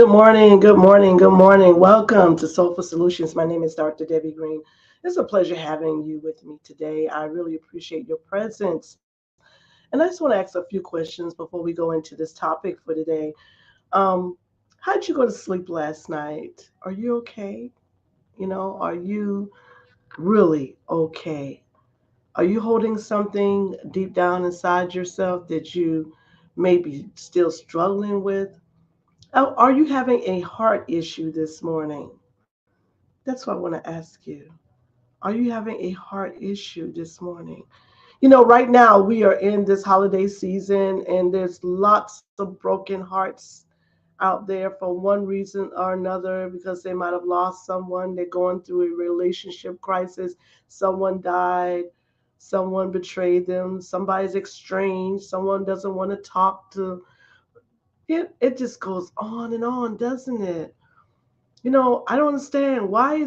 Good morning, good morning, good morning. Welcome to Soulful Solutions. My name is Dr. Debbie Green. It's a pleasure having you with me today. I really appreciate your presence. And I just want to ask a few questions before we go into this topic for today. Um, how'd you go to sleep last night? Are you okay? Are you really okay? Are you holding something deep down inside yourself that you may be still struggling with? Are you having a heart issue this morning? That's what I want to ask you. Are you having a heart issue this morning? Right now we are in this holiday season and there's lots of broken hearts out there for one reason or another because they might have lost someone. They're going through a relationship crisis. Someone died. Someone betrayed them. Somebody's estranged. Someone doesn't want to talk to. It just goes on and on, doesn't it? I don't understand why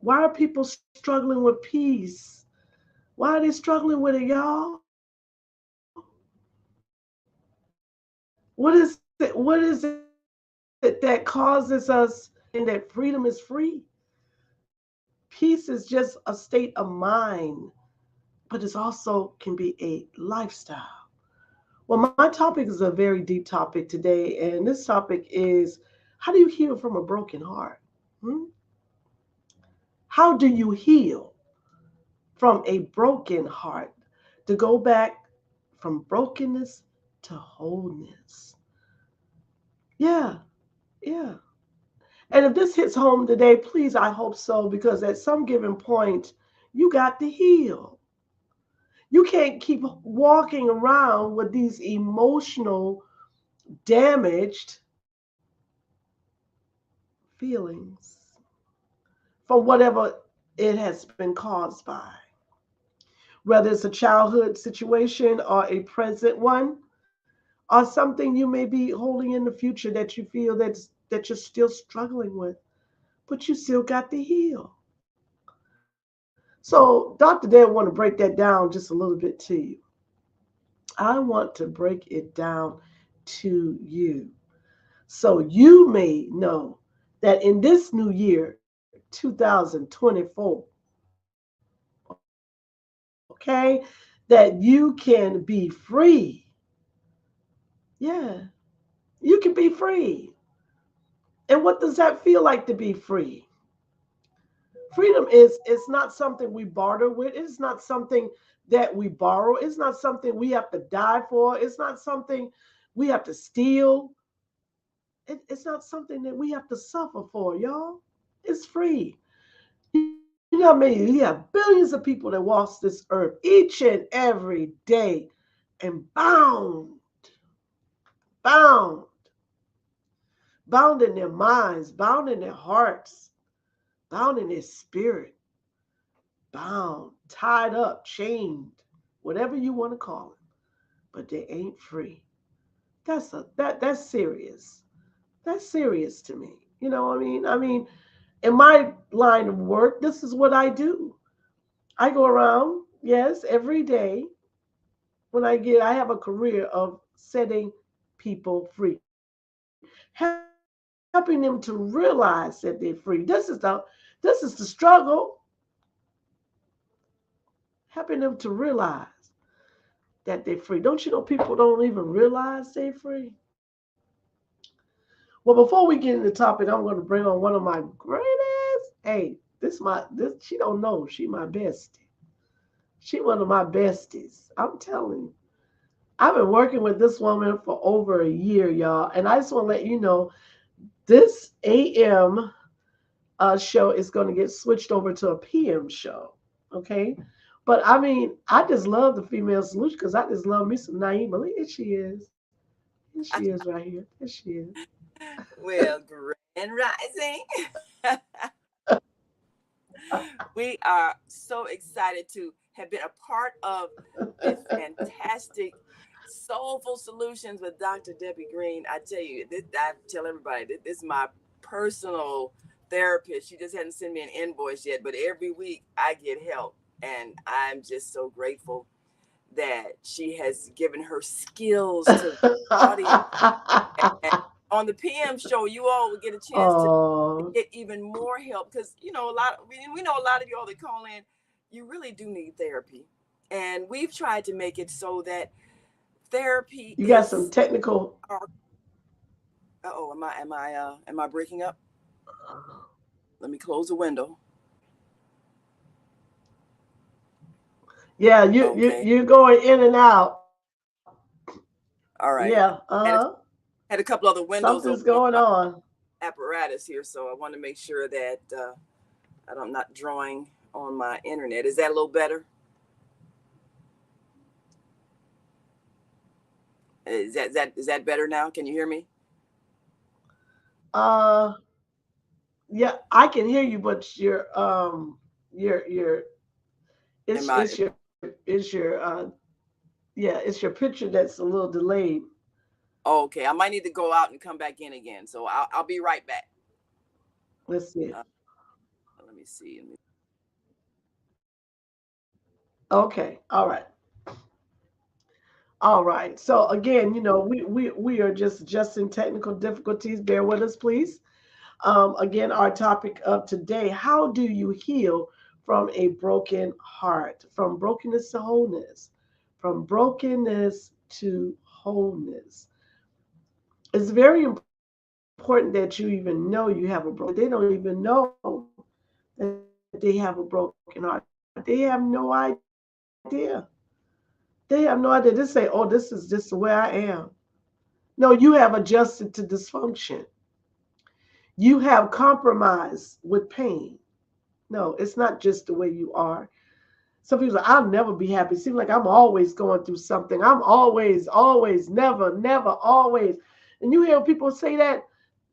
are people struggling with peace? Why are they struggling with it, y'all? What is it? What is it that causes us that freedom is free? Peace is just a state of mind, but it also can be a lifestyle. Well, my topic is a very deep topic today, and this topic is how do you heal from a broken heart? Hmm? How do you heal from a broken heart to go back from brokenness to wholeness? Yeah, yeah. And if this hits home today, please, I hope so, because at some given point, you got to heal. You can't keep walking around with these emotional, damaged feelings from whatever it has been caused by. Whether it's a childhood situation or a present one, or something you may be holding in the future that you feel that you're still struggling with, but you still got to heal. So, Dr. Dale want to break that down just a little bit to you. I want to break it down to you so you may know that in this new year, 2024, okay, that you can be free. Yeah, you can be free. And what does that feel like to be free? Freedom is it's not something we barter with. It's not something that we borrow. It's not something we have to die for. It's not something we have to steal. It's not something that we have to suffer for, y'all. It's free. You know, maybe you have billions of people that walk this earth each and every day and bound, bound in their minds, bound in their hearts, bound in their spirit, bound, tied up, chained, whatever you want to call it, but they ain't free. That's serious. That's serious to me. You know what I mean? I mean, in my line of work, this is what I do. I go around, yes, every day I have a career of setting people free, helping them to realize that they're free. This is the struggle, helping them to realize that they're free. Don't you know people don't even realize they're free? Well, before we get into the topic, I'm going to bring on one of my greatest. Hey, this she don't know she my bestie. She one of my besties. I'm telling you. I've been working with this woman for over a year, y'all, and I just want to let you know this AM show is going to get switched over to a PM show. Okay. But I mean, I just love the female solution because I just love me some Naima. Here she is. Here she is right here. Here she is. Well, grand rising. We are so excited to have been a part of this fantastic Soulful Solutions with Dr. Debbie Green. I tell you, I tell everybody, this is my personal therapist. She just hasn't sent me an invoice yet, but every week I get help. And I'm just so grateful that she has given her skills to the audience. And on the PM show, you all will get a chance to Oh, get even more help, because you know we know a lot of you all that call in, you really do need therapy, and we've tried to make it so that therapy you got some is technical. our. Oh, am I breaking up? Let me close the window. Yeah, Okay. you're going in and out. All right. Yeah, Had a, had a couple other windows something's open on going my on. apparatus here, so I want to make sure that I'm not drawing on my internet. Is that a little better? Is that better now? Can you hear me? Uh, yeah, I can hear you, but your Am I yeah, it's your picture that's a little delayed. oh, okay? I might need to go out and come back in again, so I'll be right back. Let's see. Uh, let me see. Okay, all right. All right. So again, we are just in technical difficulties. Bear with us, please. Again, our topic of today: how do you heal from a broken heart? From brokenness to wholeness. From brokenness to wholeness. It's very important that you even know you have a broken. They don't even know that they have a broken heart. They have no idea. They have no idea. They say, "Oh, this is just the way I am." No, you have adjusted to dysfunction. You have compromised with pain. No, it's not just the way you are. Some people say, I'll never be happy. It seems like I'm always going through something. I'm always, never, always. And you hear people say that,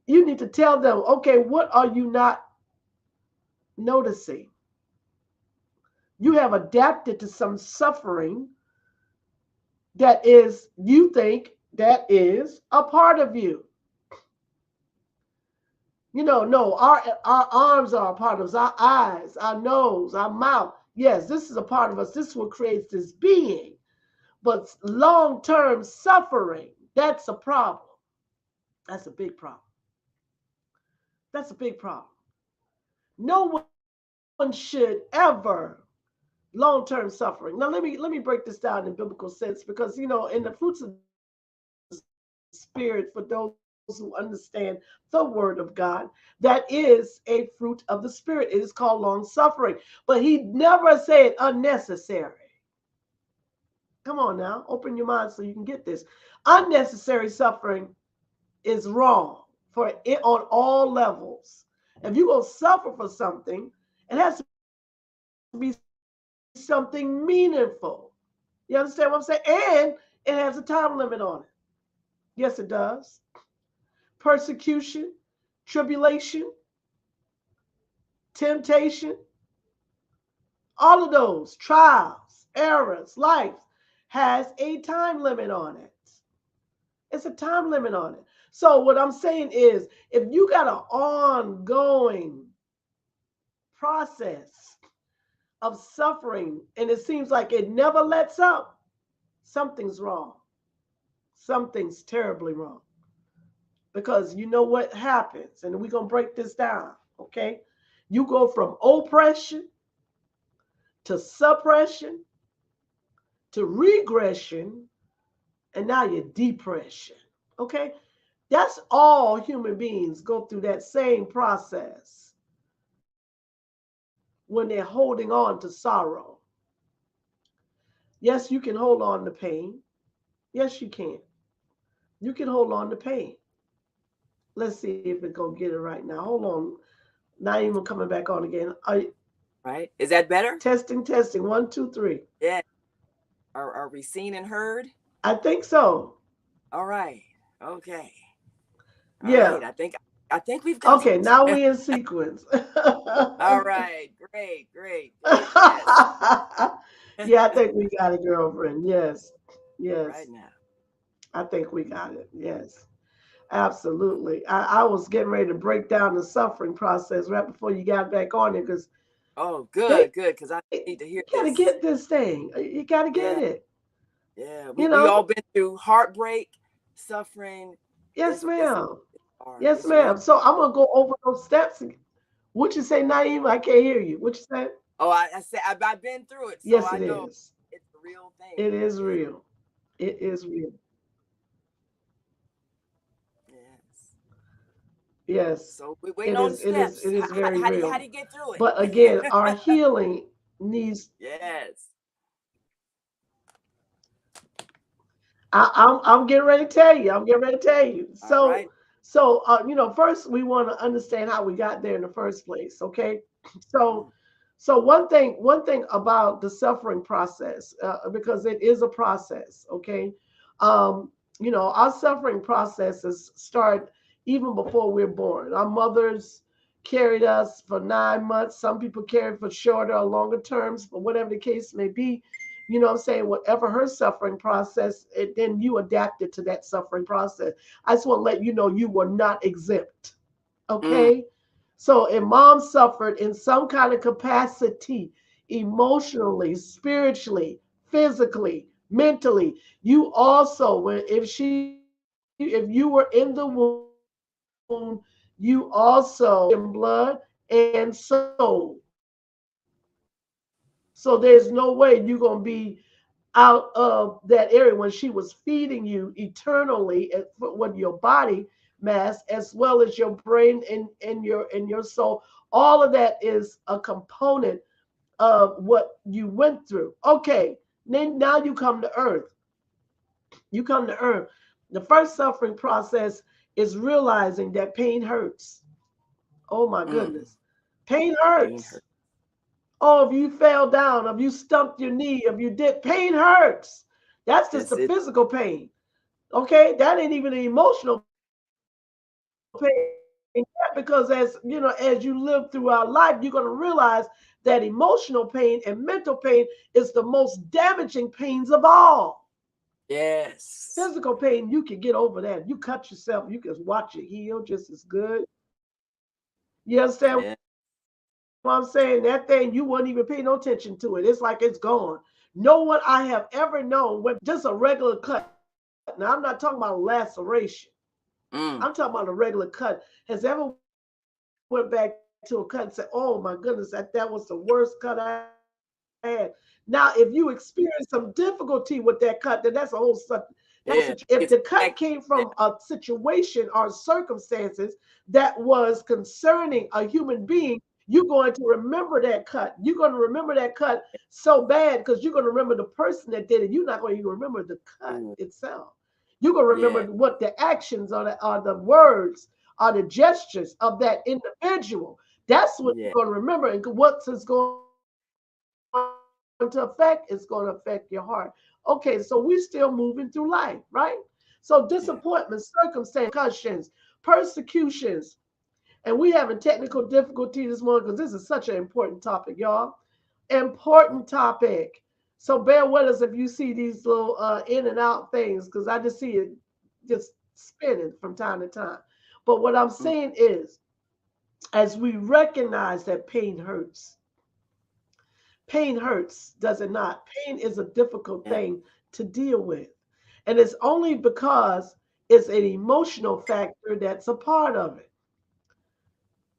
you need to tell them, okay, what are you not noticing? You have adapted to some suffering that is, you think that is a part of you. No, our arms are a part of us, our eyes, our nose, our mouth. Yes, this is a part of us. This is what creates this being. But long-term suffering, that's a problem. That's a big problem. That's a big problem. No one should ever long-term suffering. Now let me break this down in biblical sense, because in the fruits of the spirit, for those who understand the word of God, that is a fruit of the spirit. It is called long suffering. But he never said unnecessary. Come on now, open your mind so you can get this. Unnecessary suffering is wrong for it on all levels. If you're going to suffer for something, it has to be something meaningful. You understand what I'm saying? And it has a time limit on it. Yes, it does. Persecution, tribulation, temptation, all of those trials, errors, life has a time limit on it. It's a time limit on it. So what I'm saying is, if you got an ongoing process of suffering and it seems like it never lets up, something's wrong. Something's terribly wrong. Because you know what happens, and we're going to break this down, okay? You go from oppression to suppression to regression, and now you're depression, okay? That's all human beings go through that same process when they're holding on to sorrow. Yes, you can hold on to pain. Yes, you can. You can hold on to pain. Let's see if it's going to get it right now. Hold on. Not even coming back on again. Right? Is that better? Testing. 1, 2, 3. Yeah. Are we seen and heard? I think so. All right. Okay. All Yeah. right. I think we've got Okay, it. now we in sequence. All right. Great. Yes. Yeah, I think we got it, girlfriend. Yes. Right Yes. now. I think we got it. Yes. Absolutely. I was getting ready to break down the suffering process right before you got back on it, because Oh, they good. Because I you need to hear gotta this. get this thing. You gotta get Yeah. it. Yeah. We You we all know? been through heartbreak, suffering. Yes, It's ma'am. Or Yes, it's real. ma'am. So I'm gonna go over those steps. What you say, Naeem? I can't hear you. What you say? Oh, I said I've been through it, so Yes, I it know is. it's a real It thing. is real. It is real. Yes. Yes, So we waiting it on the is. It is. steps. It is very How real. do you get through it? But again, our healing needs. Yes. I'm getting ready to tell you. I'm getting ready to tell you. All right. First we want to understand how we got there in the first place. Okay. So, Mm, one thing about the suffering process, because it is a process. Okay. Um, our suffering processes start even before we're born. Our mothers carried us for 9 months. Some people carried for shorter or longer terms, but whatever the case may be, what I'm saying, whatever her suffering process, then you adapted to that suffering process. I just want to let you know you were not exempt. mm, Okay. So if mom suffered in some kind of capacity, emotionally, spiritually, physically, mentally, you also, if you were in the womb, you also blood and soul. So there's no way you're going to be out of that area when she was feeding you eternally with your body mass as well as your brain and your soul. All of that is a component of what you went through. Okay, then now you come to earth. You come to earth. The first suffering process is realizing that pain hurts. Oh my mm. goodness. Pain Pain hurts. hurt. Oh, if you fell down, if you stumped your knee, if you did, pain hurts. That's just Yes, the it. physical pain. Okay, that ain't even the emotional pain. Because as you live throughout life, you're going to realize that emotional pain and mental pain is the most damaging pains of all. Yes. Physical pain, you can get over that. You cut yourself, you can watch it heal just as good. You understand what I'm Yeah. saying? That thing, you weren't even paying no attention to it. It's like it's gone. No one I have ever known went back to just a regular cut. Now, I'm not talking about a laceration. I'm talking about a Mm. regular cut. Has ever went back to a cut and said, "Oh my goodness, that was the worst cut I had." Now, if you experience some difficulty with that cut, then that's a whole that's a situation. If the cut came from a Yeah. It's back. situation or circumstances that was concerning a human being, you're going to remember that cut. You're going to remember that cut so bad because you're going to remember the person that did it. You're not going to even remember the cut itself. Ooh, You're going to remember what yeah. the actions are the words, are the gestures of that individual. That's what you're Yeah. going to remember. And what it's going to affect is going to affect your heart. Okay, so we're still moving through life, right? So disappointments, circumstances, Yeah. repercussions, persecutions. And we having technical difficulty this morning because this is such an important topic, y'all. Important Mm, topic. So bear with us if you see these little in and out things because I just see it just spinning from time to time. But what I'm mm. saying is, as we recognize that pain hurts, does it not? Pain is a difficult Yeah. thing to deal with. And it's only because it's an emotional factor that's a part of it.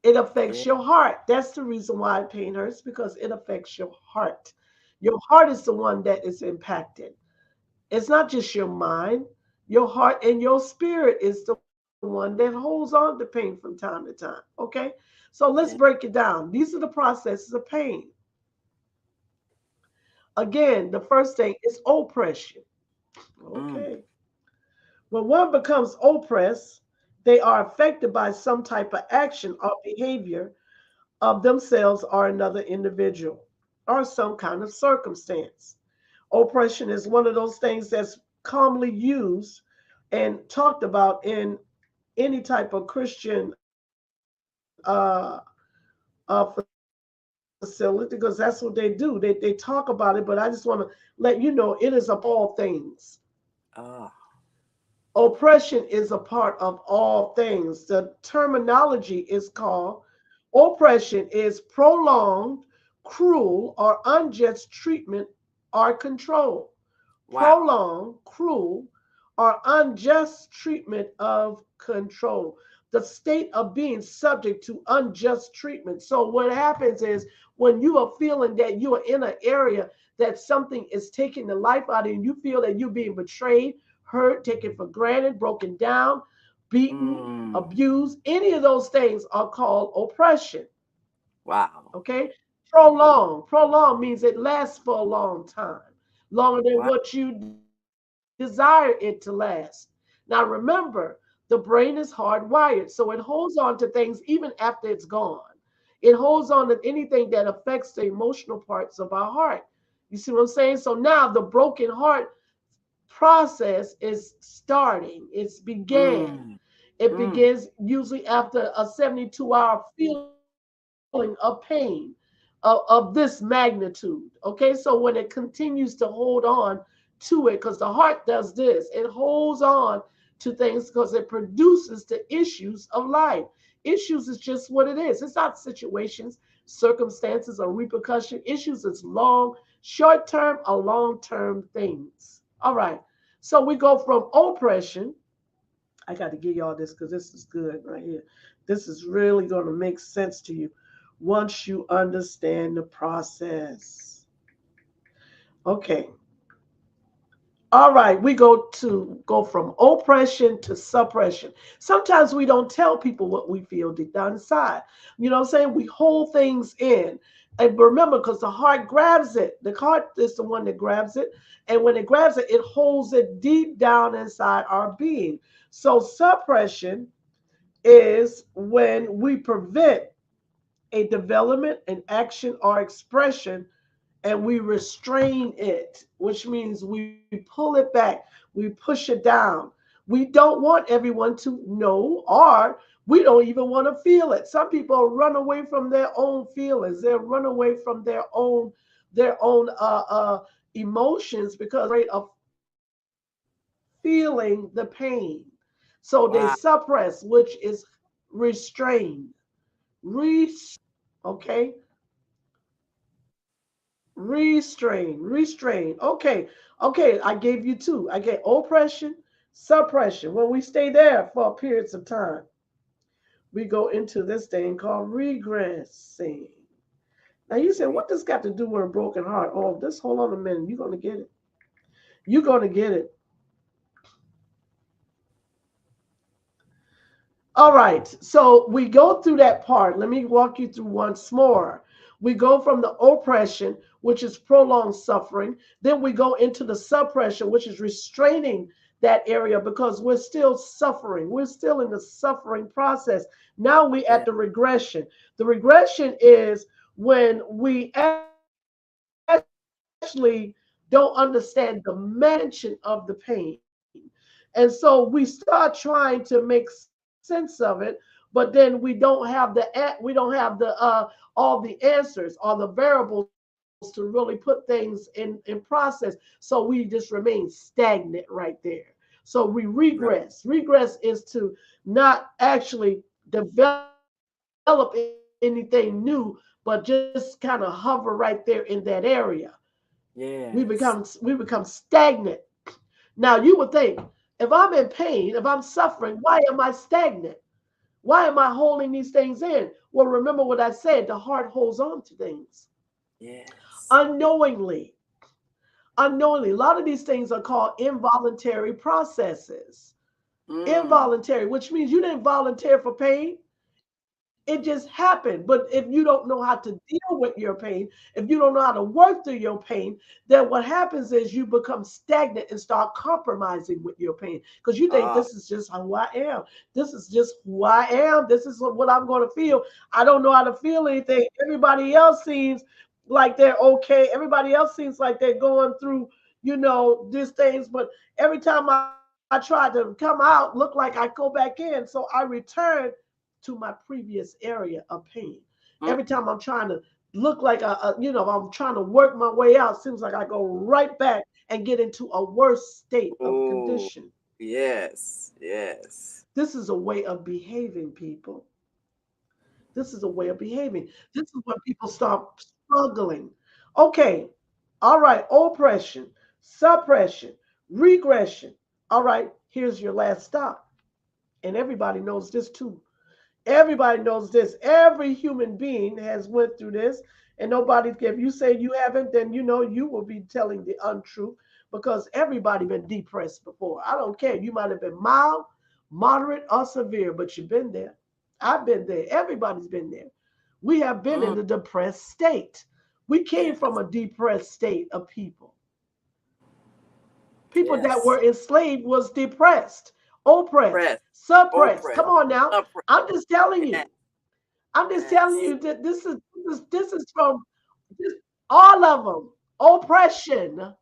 It affects Yeah. your heart. That's the reason why pain hurts because it affects your heart. Your heart is the one that is impacted. It's not just your mind. Your heart and your spirit is the one that holds on to pain from time to time. Okay? So let's break it Yeah. down. These are the processes of pain. Again, the first thing is oppression. Mm. Okay. When one becomes oppressed, they are affected by some type of action or behavior of themselves or another individual or some kind of circumstance. Oppression is one of those things that's commonly used and talked about in any type of Christian facility because that's what they do. They talk about it, but I just want to let you know it is a part of all things. Ah. Oppression is a part of all things. The terminology is called oppression is prolonged, cruel, or unjust treatment or control. Wow. Prolonged, cruel, or unjust treatment of control. the state of being subject to unjust treatment. So what happens is when you are feeling that you are in an area that something is taking the life out of you, and you feel that you're being betrayed, hurt, taken for granted, broken down, beaten, abused, any of those things are called oppression. Wow. Okay? Prolong. Prolong means it lasts for a long time, longer than Wow. what you desire it to last. Now remember, the brain is hardwired, so it holds on to things even after it's gone. It holds on to anything that affects the emotional parts of our heart. You see what I'm saying? So now the broken heart process is starting. It's began. Mm. It Mm. begins usually after a 72-hour feeling of pain of this magnitude. Okay, so when it continues to hold on to it, because the heart does this, it holds on to things because it produces the issues of life. Issues is just what it is. It's not situations, circumstances, or repercussion. Issues is short term or long term things. All right. So we go from oppression. I got to give y'all this because this is good right here. This is really going to make sense to you once you understand the process. Okay. All right, we go from oppression to suppression. Sometimes we don't tell people what we feel deep down inside. You know what I'm saying? We hold things in. And remember, because the heart grabs it. The heart is the one that grabs it. And when it grabs it, it holds it deep down inside our being. So suppression is when we prevent a development, an action, or expression, and we restrain it, which means we pull it back, we push it down. We don't want everyone to know, or we don't even want to feel it. Some people run away from their own feelings. They run away from their own emotions because they're afraid of feeling the pain. So they Wow. suppress, which is restrain, okay? Restrain. Okay. Okay. I gave you two. I gave oppression, suppression. When we stay there for periods of time, we go into this thing called regressing. Now you say, what this got to do with a broken heart? Oh, this, hold on a minute. You're going to get it. You're going to get it. All right, so we go through that part. Let me walk you through once more. We go from the oppression, which is prolonged suffering. Then we go into the suppression, which is restraining that area because we're still suffering. We're still in the suffering process. Now we Yeah. at the regression. The regression is when we actually don't understand the magnitude of the pain. And so we start trying to make sense of it, but then we don't have all the answers or the variables to really put things in process. So we just remain stagnant right there. So we regress. Right. Regress is to not actually develop anything new, but just kind of hover right there in that area. We Yes. become stagnant. Now you would think, if I'm in pain, if I'm suffering, why am I stagnant? Why am I holding these things in? Well, remember what I said, the heart holds on to things Yes. unknowingly. Unknowingly. A lot of these things are called involuntary processes. Mm. Involuntary, which means you didn't volunteer for pain. It just happened. But if you don't know how to deal with your pain, if you don't know how to work through your pain, then what happens is you become stagnant and start compromising with your pain because you think Ah. this is just who I am. This is just who I am. This is what I'm going to feel. I don't know how to feel anything. Everybody else seems like they're okay. Everybody else seems like they're going through, these things. But every time I try to come out, look like I go back in. So I return to my previous area of pain. Every Mm. time I'm trying to look like I'm trying to work my way out, seems like I go right back and get into a worse state of Oh. condition. Yes. Yes. This is a way of behaving, people. This is a way of behaving. This is when people start struggling. Okay, all right, oppression, suppression, regression. All right, here's your last stop. And everybody knows this too. Everybody knows this. Every human being has went through this, and nobody. If you say you haven't, then you know you will be telling the untruth because everybody been depressed before. I don't care. You might have been mild, moderate, or severe, but you've been there. I've been there. Everybody's been there. We have been in Mm, the depressed state. We came from yes. a depressed state of people. People that Yes. were enslaved was depressed, oppressed, Press. suppressed. Oppress. Come on now. Suppress. I'm just telling Yes. you. I'm just telling Yes. you that this is from this, all of them. Oppression,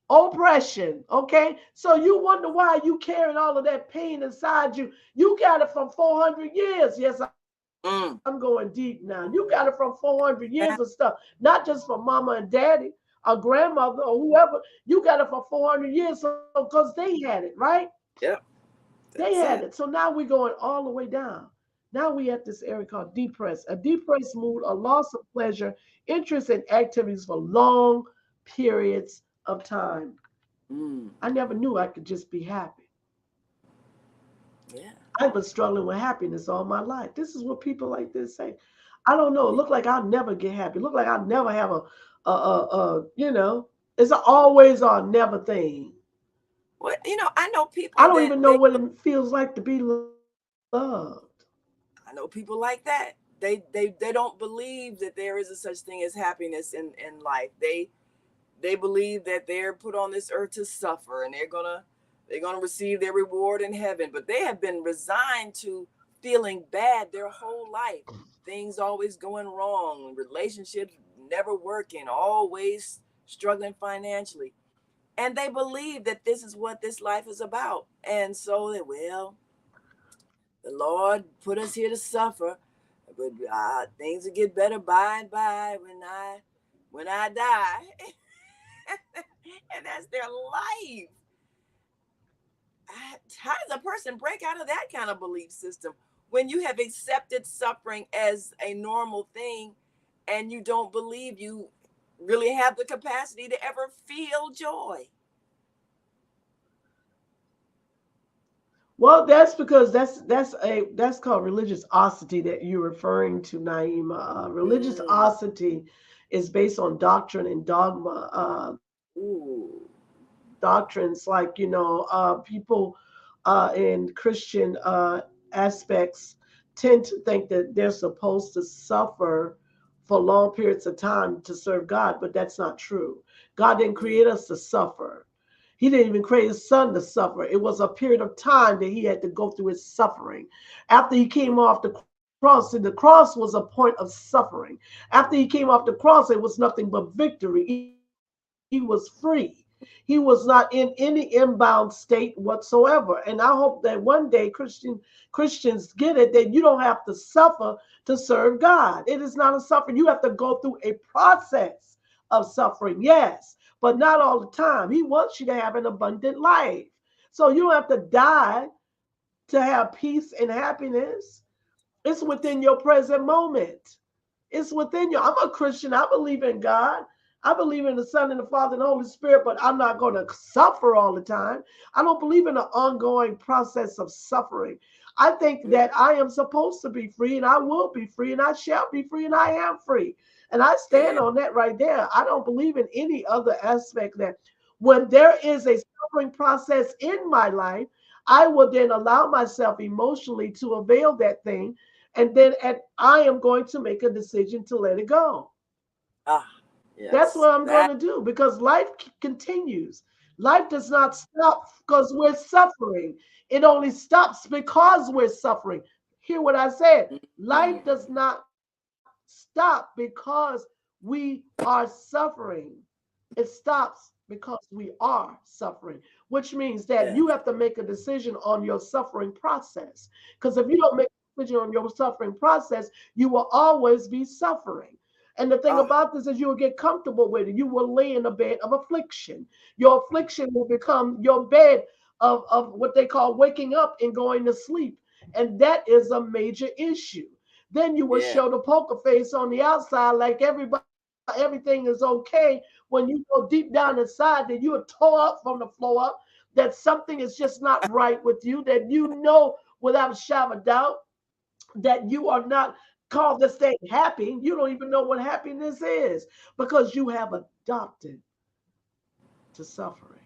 oppression. Okay, so you wonder why you carrying all of that pain inside you. You got it from 400 years. Yes, I'm going deep now. You got it from 400 years of stuff, not just from mama and daddy, a grandmother or whoever. You got it for 400 years, so because they had it, right? Yep. They had it. That's So it. now we're going all the way down. Now we at this area called depressed. A depressed mood, a loss of pleasure, interest in activities for long periods of time. Mm. I never knew I could just be happy. Yeah. I've been struggling with happiness all my life. This is what people like this say. I don't know. It look like I'll never get happy. Look like I'll never have it's an always or never thing. Well, I know I people don't that even know what it feels like to be loved. I know people like that. They don't believe that there is a such thing as happiness in life. They believe that they're put on this earth to suffer, and they're gonna receive their reward in heaven. But they have been resigned to feeling bad their whole life. Things always going wrong, relationships never working, always struggling financially. And they believe that this is what this life is about. And so well, the Lord put us here to suffer, but things will get better by and by when I die. And that's their life. How does a person break out of that kind of belief system when you have accepted suffering as a normal thing and you don't believe you really have the capacity to ever feel joy? Well, that's because that's called religiosity that you're referring to, Naima. Mm. Religiosity is based on doctrine and dogma. Ooh. Doctrines like people in Christian aspects tend to think that they're supposed to suffer for long periods of time to serve God, but that's not true. God didn't Mm. create us to suffer. He didn't even create his son to suffer. It was a period of time that he had to go through his suffering. After he came off the cross, and the cross was a point of suffering. After he came off the cross, it was nothing but victory. He was free. He was not in any inbound state whatsoever. And I hope that one day Christians get it that you don't have to suffer to serve God. It is not a suffering. You have to go through a process of suffering, yes, but not all the time. He wants you to have an abundant life. So you don't have to die to have peace and happiness. It's within your present moment. It's within you. I'm a Christian. I believe in God. I believe in the Son and the Father and the Holy Spirit, but I'm not going to suffer all the time. I don't believe in the ongoing process of suffering. I think Mm. that I am supposed to be free and I will be free and I shall be free and I am free. And I stand Yeah. on that right there. I don't believe in any other aspect that when there is a suffering process in my life, I will then allow myself emotionally to avail that thing and then I am going to make a decision to let it go. Ah, That's yes. what I'm going That. to do because life continues. Life does not stop because we're suffering. It only stops because we're suffering. Hear what I said. Mm. Life does not stop because we are suffering. It stops because we are suffering, which means that you Yes. have to make a decision on your suffering process. Because if you don't make a decision on your suffering process, you will always be suffering. And the thing Ah, about this is you will get comfortable with it. You will lay in a bed of affliction. Your affliction will become your bed of what they call waking up and going to sleep. And that is a major issue. Then you will yeah. show the poker face on the outside like everything is okay when you go deep down inside that you are tore up from the floor up, that something is just not right with you, that you know without a shadow of doubt that you are not called to stay happy. You don't even know what happiness is because you have adopted to suffering.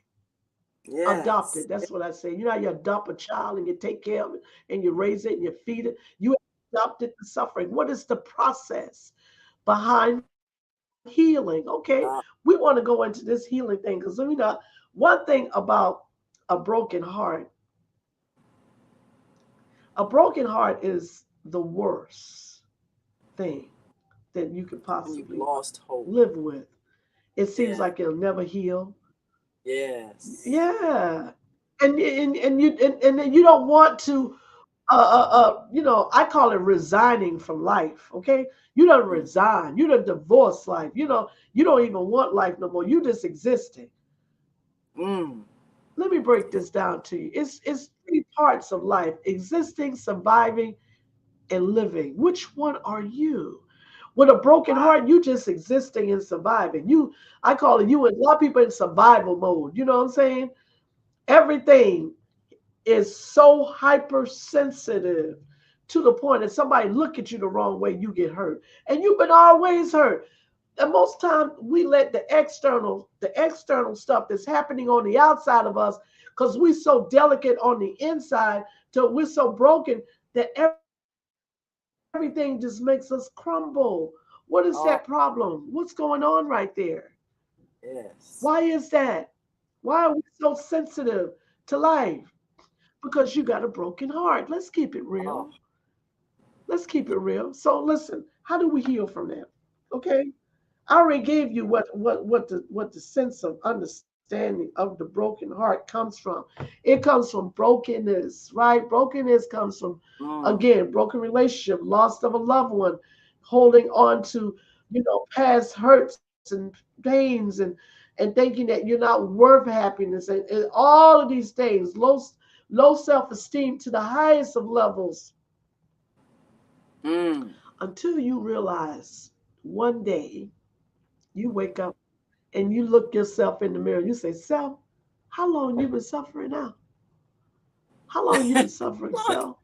Yes. Adopted. That's what I say. You know how you adopt a child and you take care of it and you raise it and you feed it? You adopted to suffering. What is the process behind healing? Okay, we want to go into this healing thing because one thing about a broken heart, a broken heart is the worst thing that you could And you've possibly lost hope. live with. It seems Yeah. like it'll never heal. Yes. Yeah. And then you don't want to I call it resigning from life. Okay, you don't Mm. resign. You don't divorce life. You don't even want life no more. You just existing. Mm. Let me break this down to you. It's three parts of life: existing, surviving, and living. Which one are you? With a broken Wow. heart, you just existing and surviving. I call it you. A lot of people in survival mode. You know what I'm saying? Everything is so hypersensitive to the point that somebody look at you the wrong way, you get hurt. And you've been always hurt. And most times we let the external stuff that's happening on the outside of us, because we're so delicate on the inside, till we're so broken that everything just makes us crumble. What is that problem? What's going Oh, on right there? Why is yes. that? Why are we so sensitive to life? Because you got a broken heart. Let's keep it real. Oh, Let's keep it yeah. real. So listen, how do we heal from that? Okay. I already gave you what the sense of understanding of the broken heart comes from. It comes from brokenness, right? Brokenness comes from, Mm. again, broken relationship, loss of a loved one, holding on to past hurts and pains, and thinking that you're not worth happiness, and all of these things, low self-esteem to the highest of levels, Mm. until you realize one day you wake up and you look yourself in the mirror. You say, "Self, how long you been suffering now? How long you been suffering, Look, self?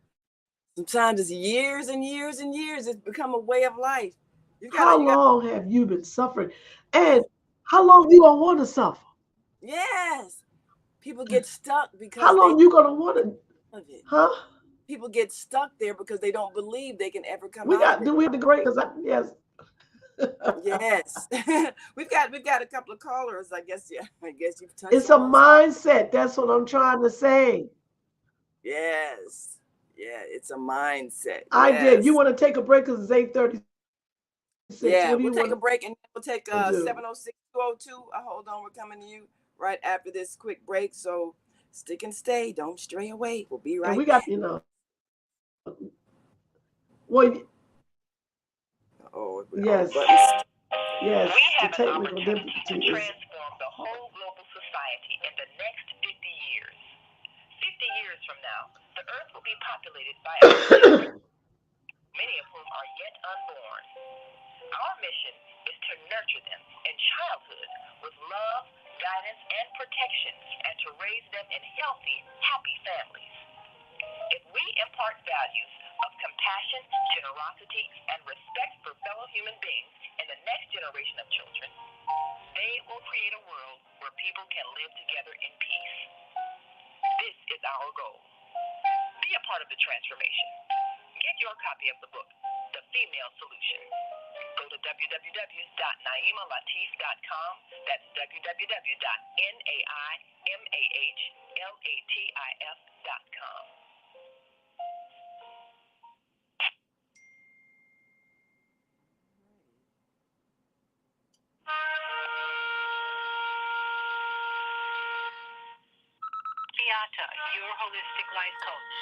sometimes it's years and years and years. It's become a way of life. How You got, long have you been suffering? And how long you gonna want to suffer? yes. People get stuck How because they long you gonna want to? love it. Huh? People get stuck there because they don't believe they can ever come We out of got. it. Do we have the great? Because yes. Yes. we've got a couple of callers. I guess, yeah. I guess you've touched It's a someone's heart. mindset. That's what I'm trying to say. Yes. Yeah, it's a mindset. I did. You Yes. want to take a break because it's 8:36. What do you want Yeah, to we'll take a break and we'll take do? 706-202. Hold on, we're coming to you right after this quick break. So stick and stay. Don't stray away. We'll be And right we got, back. well, Oh, yes, buttons. yes, We the have an technical opportunity to difficulty is. transform the whole global society in the next 50 years. 50 years from now, the earth will be populated by our children, many of whom are yet unborn. Our mission is to nurture them in childhood with love, guidance, and protection, and to raise them in healthy, happy families. If we impart values of compassion, generosity, and respect for fellow human beings in the next generation of children, they will create a world where people can live together in peace. This is our goal. Be a part of the transformation. Get your copy of the book, The Female Solution. Go to www.naimalatif.com. That's www.naimalatif.com. Beata, your holistic life coach.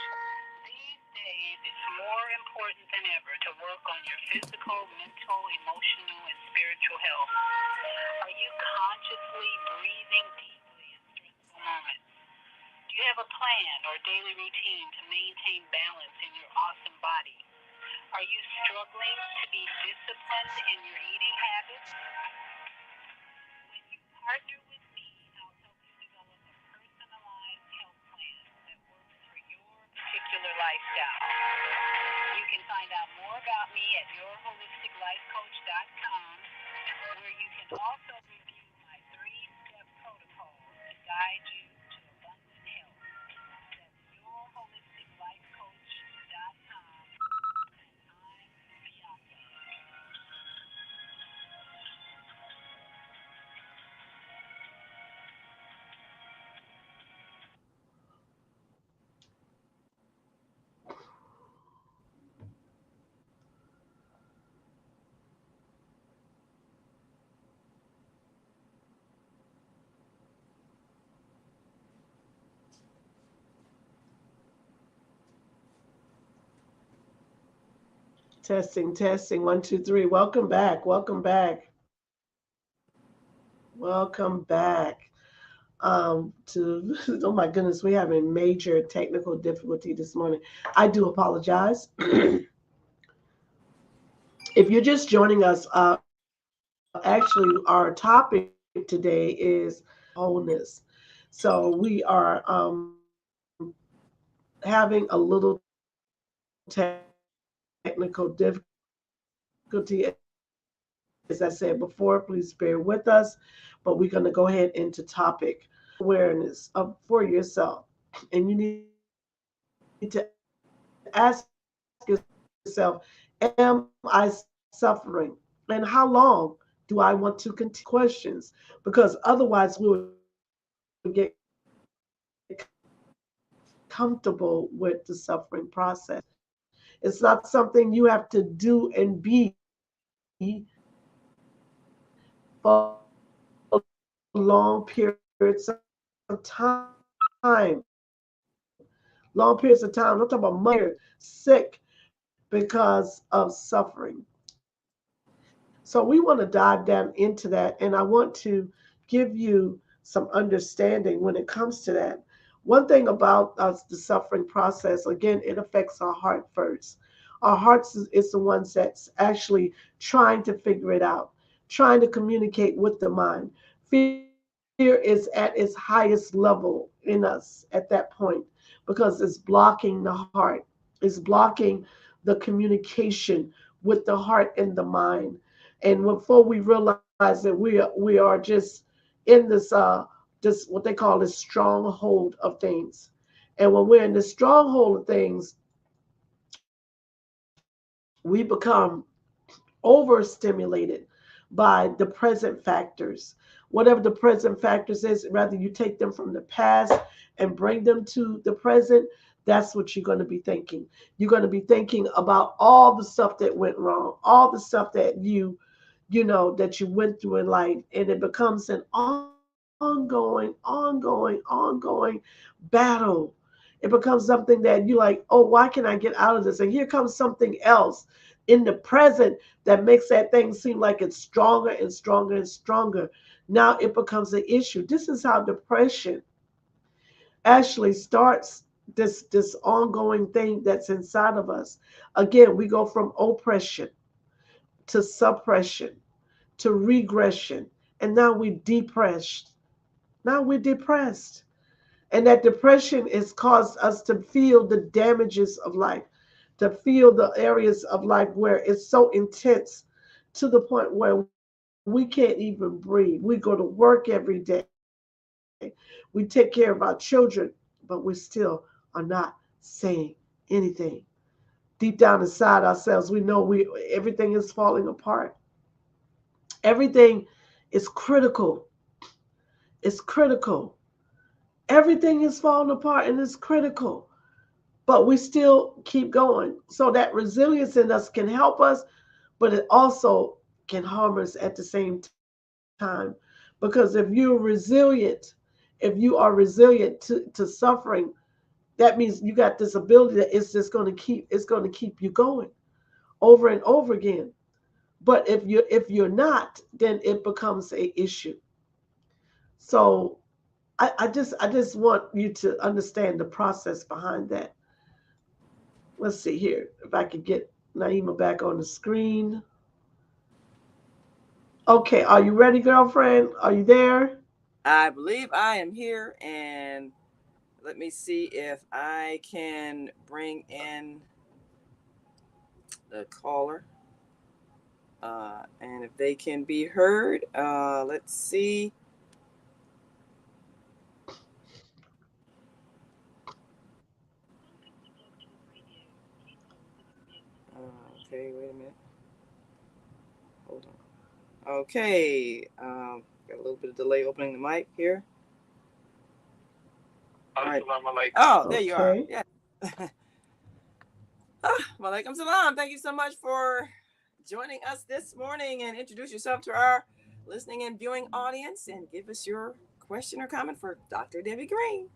These days, it's more important than ever to work on your physical, mental, emotional, and spiritual health. Are you consciously breathing deeply in stressful moments? Do you have a plan or daily routine to maintain balance in your awesome body? Are you struggling to be disciplined in your eating habits? When you partner with me, I'll help you develop a personalized health plan that works for your particular life where you can also review my 3-step protocol to guide you to abundant health. That's yourholisticlifecoach.com, and I'm Bianca. Testing, testing. 1, 2, 3. Welcome back. Welcome back. Welcome back. To oh my goodness, we're having major technical difficulty this morning. I do apologize. If you're just joining us, actually, our topic today is wholeness. So we are having a little technical difficulty, as I said before. Please bear with us, but we're going to go ahead into topic. One thing about self awareness for yourself, and you need to ask yourself, am I suffering? And how long do I want to continue suffering? These are questions because otherwise we would get comfortable with the suffering process. It's not something you have to do and be for long periods of time. Long periods of time. I'm talking about months, years, sick because of suffering. So we want to dive down into that, and I want to give you some understanding when it comes to that. One thing about us, the suffering process, again, it affects our heart first. Our hearts is the ones that's actually trying to figure it out, trying to communicate with the mind. Fear is at its highest level in us at that point because it's blocking the heart, it's blocking the communication with the heart and the mind. And before we realize that we are just in this what they call this stronghold of things. And when we're in the stronghold of things, we become overstimulated by the present factors. Whatever the present factors is, rather you take them from the past and bring them to the present, that's what you're going to be thinking. You're going to be thinking about all the stuff that went wrong, all the stuff that that you went through in life, and it becomes an ongoing battle. It becomes something that you like, oh, why can I get out of this? And here comes something else in the present that makes that thing seem like it's stronger and stronger and stronger. Now it becomes an issue. This is how depression actually starts, this ongoing thing that's inside of us. Again, we go from oppression to suppression to regression, and now we're depressed. Now we're depressed. And that depression has caused us to feel the damages of life, to feel the areas of life where it's so intense to the point where we can't even breathe. We go to work every day. We take care of our children, but we still are not saying anything. Deep down inside ourselves, we know everything is falling apart. Everything is critical. It's critical. Everything is falling apart and it's critical. But we still keep going. So that resilience in us can help us, but it also can harm us at the same time. Because if you're resilient, if you are resilient to suffering, that means you got this ability that it's going to keep you going over and over again. But if you're not, then it becomes a issue. So I just want you to understand the process behind that. Let's see here if I could get Naima back on the screen. Okay, are you ready, girlfriend? Are you there? I believe I am here, and let me see if I can bring in the caller. And if they can be heard, let's see. Okay, wait a minute. Hold on. Okay, got a little bit of delay opening the mic here. All right. Oh, there you are. Yeah. Walaikum salam. Thank you so much for joining us this morning, and introduce yourself to our listening and viewing audience, and give us your question or comment for Dr. Debbie Green.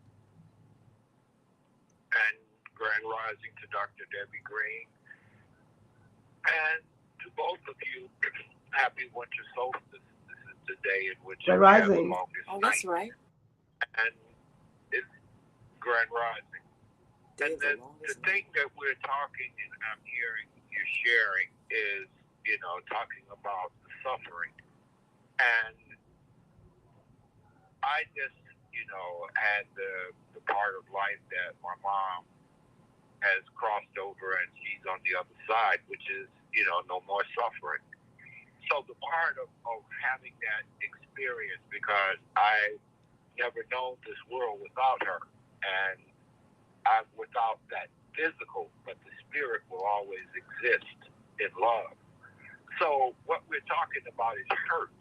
And grand rising to Dr. Debbie Green. And to both of you, happy winter solstice. This is the day in which grand we have the rising. longest Oh, night. that's right. And it's grand rising. And the thing that we're talking and I'm hearing you sharing is, talking about the suffering. And I just, had the part of life that my mom has crossed over and she's on the other side, which is, no more suffering. So the part of having that experience, because I've never known this world without her, and I'm without that physical, but the spirit will always exist in love. So what we're talking about is hurt.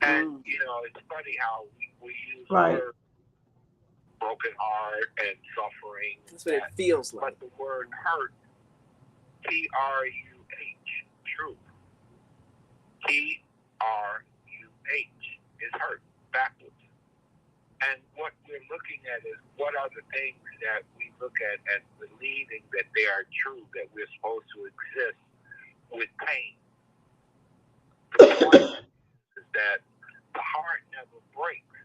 And, it's funny how we use words, broken heart and suffering. That's what it feels like. But the word hurt, T-R-U-H, truth. T-R-U-H is hurt, backwards. And what we're looking at is what are the things that we look at and believing that they are true, that we're supposed to exist with pain. The point is that the heart never breaks.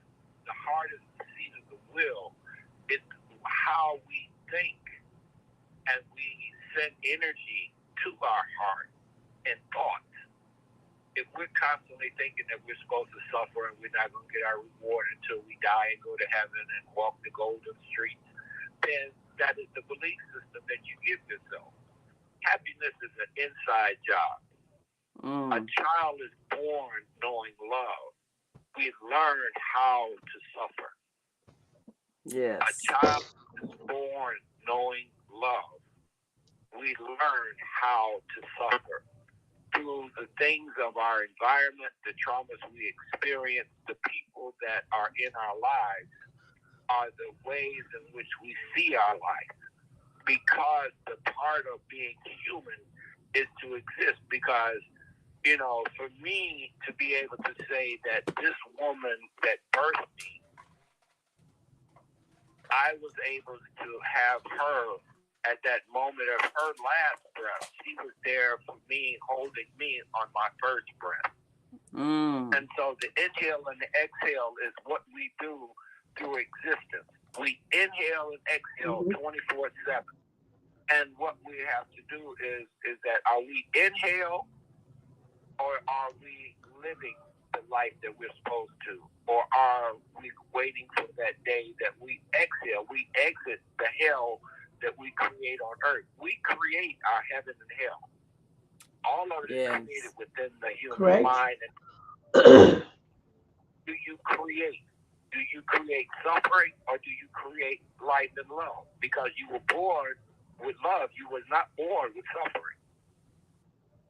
The heart is the seat of the will. It's how we think, and we send energy to our heart and thoughts. If we're constantly thinking that we're supposed to suffer and we're not going to get our reward until we die and go to heaven and walk the golden streets, then that is the belief system that you give yourself. Happiness is an inside job. A child is born knowing love. We learn how to suffer. Yes. A child is born knowing love. We learn how to suffer through the things of our environment, the traumas we experience, the people that are in our lives are the ways in which we see our life. Because the part of being human is to exist. Because, for me to be able to say that this woman that birthed me, I was able to have her at that moment of her last breath. She was there for me, holding me on my first breath. And so the inhale and the exhale is what we do through existence. We inhale and exhale 24/7. And what we have to do is that are we inhale or are we living the life that we're supposed to? Or are we waiting for that day that we exhale? We exit the hell that we create on earth. We create our heaven and hell. All of it is created within the human mind. Do you create? Do you create suffering or do you create life and love? Because you were born with love. You were not born with suffering.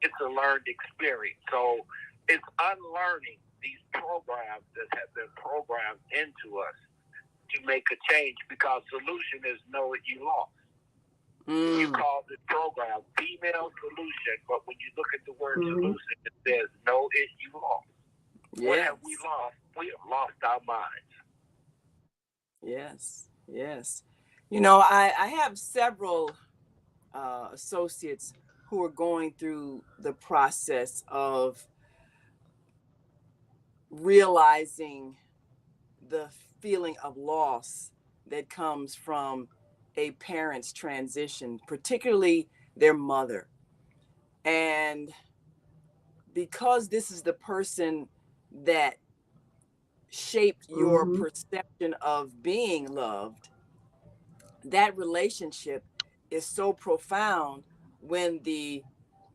It's a learned experience. So it's unlearning these programs that have been programmed into us to make a change, because solution is know it, you lost. You call this program female solution, but when you look at the word solution, it says know it, you lost. Yes. What have we lost? We have lost our minds. Yes, yes. I have several associates who are going through the process of realizing the feeling of loss that comes from a parent's transition, particularly their mother. And because this is the person that shaped your perception of being loved, that relationship is so profound when the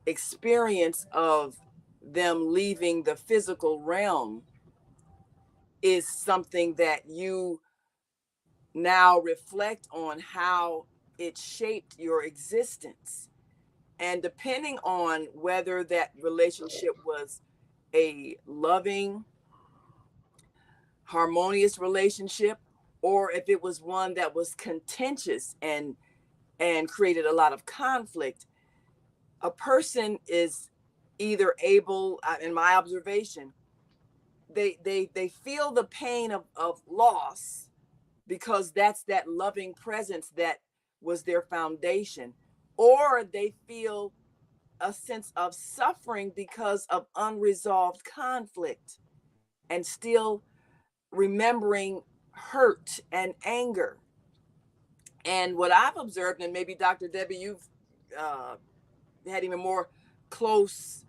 experience of them leaving the physical realm is something that you now reflect on how it shaped your existence. And depending on whether that relationship was a loving, harmonious relationship, or if it was one that was contentious and created a lot of conflict, a person is either able, in my observation, they feel the pain of loss because that's that loving presence that was their foundation, or they feel a sense of suffering because of unresolved conflict and still remembering hurt and anger. And what I've observed, and maybe Dr. Debbie, you've uh, had even more close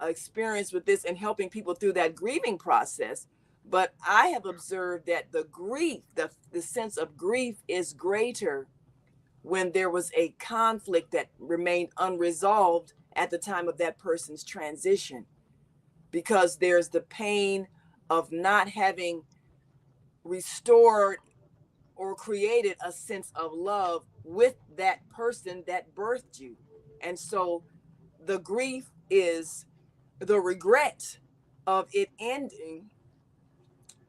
experience with this and helping people through that grieving process. But I have observed that the grief, the sense of grief is greater when there was a conflict that remained unresolved at the time of that person's transition, because there's the pain of not having restored or created a sense of love with that person that birthed you. And so the grief is the regret of it ending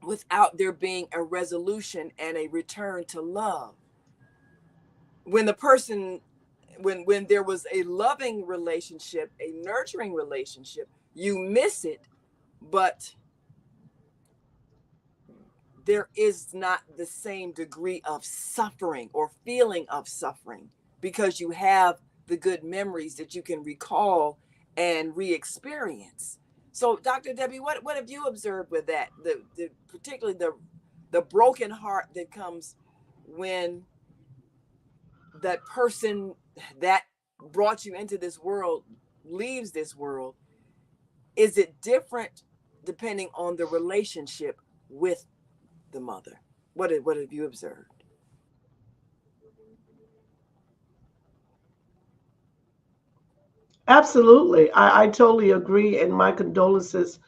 without there being a resolution and a return to love. When the person, when there was a loving relationship, a nurturing relationship, you miss it, but there is not the same degree of suffering or feeling of suffering because you have the good memories that you can recall and re-experience. So, Dr. Debbie, what have you observed with that? The particularly the broken heart that comes when that person that brought you into this world leaves this world. Is it different depending on the relationship with the mother? What have you observed? Absolutely. I totally agree. And my condolences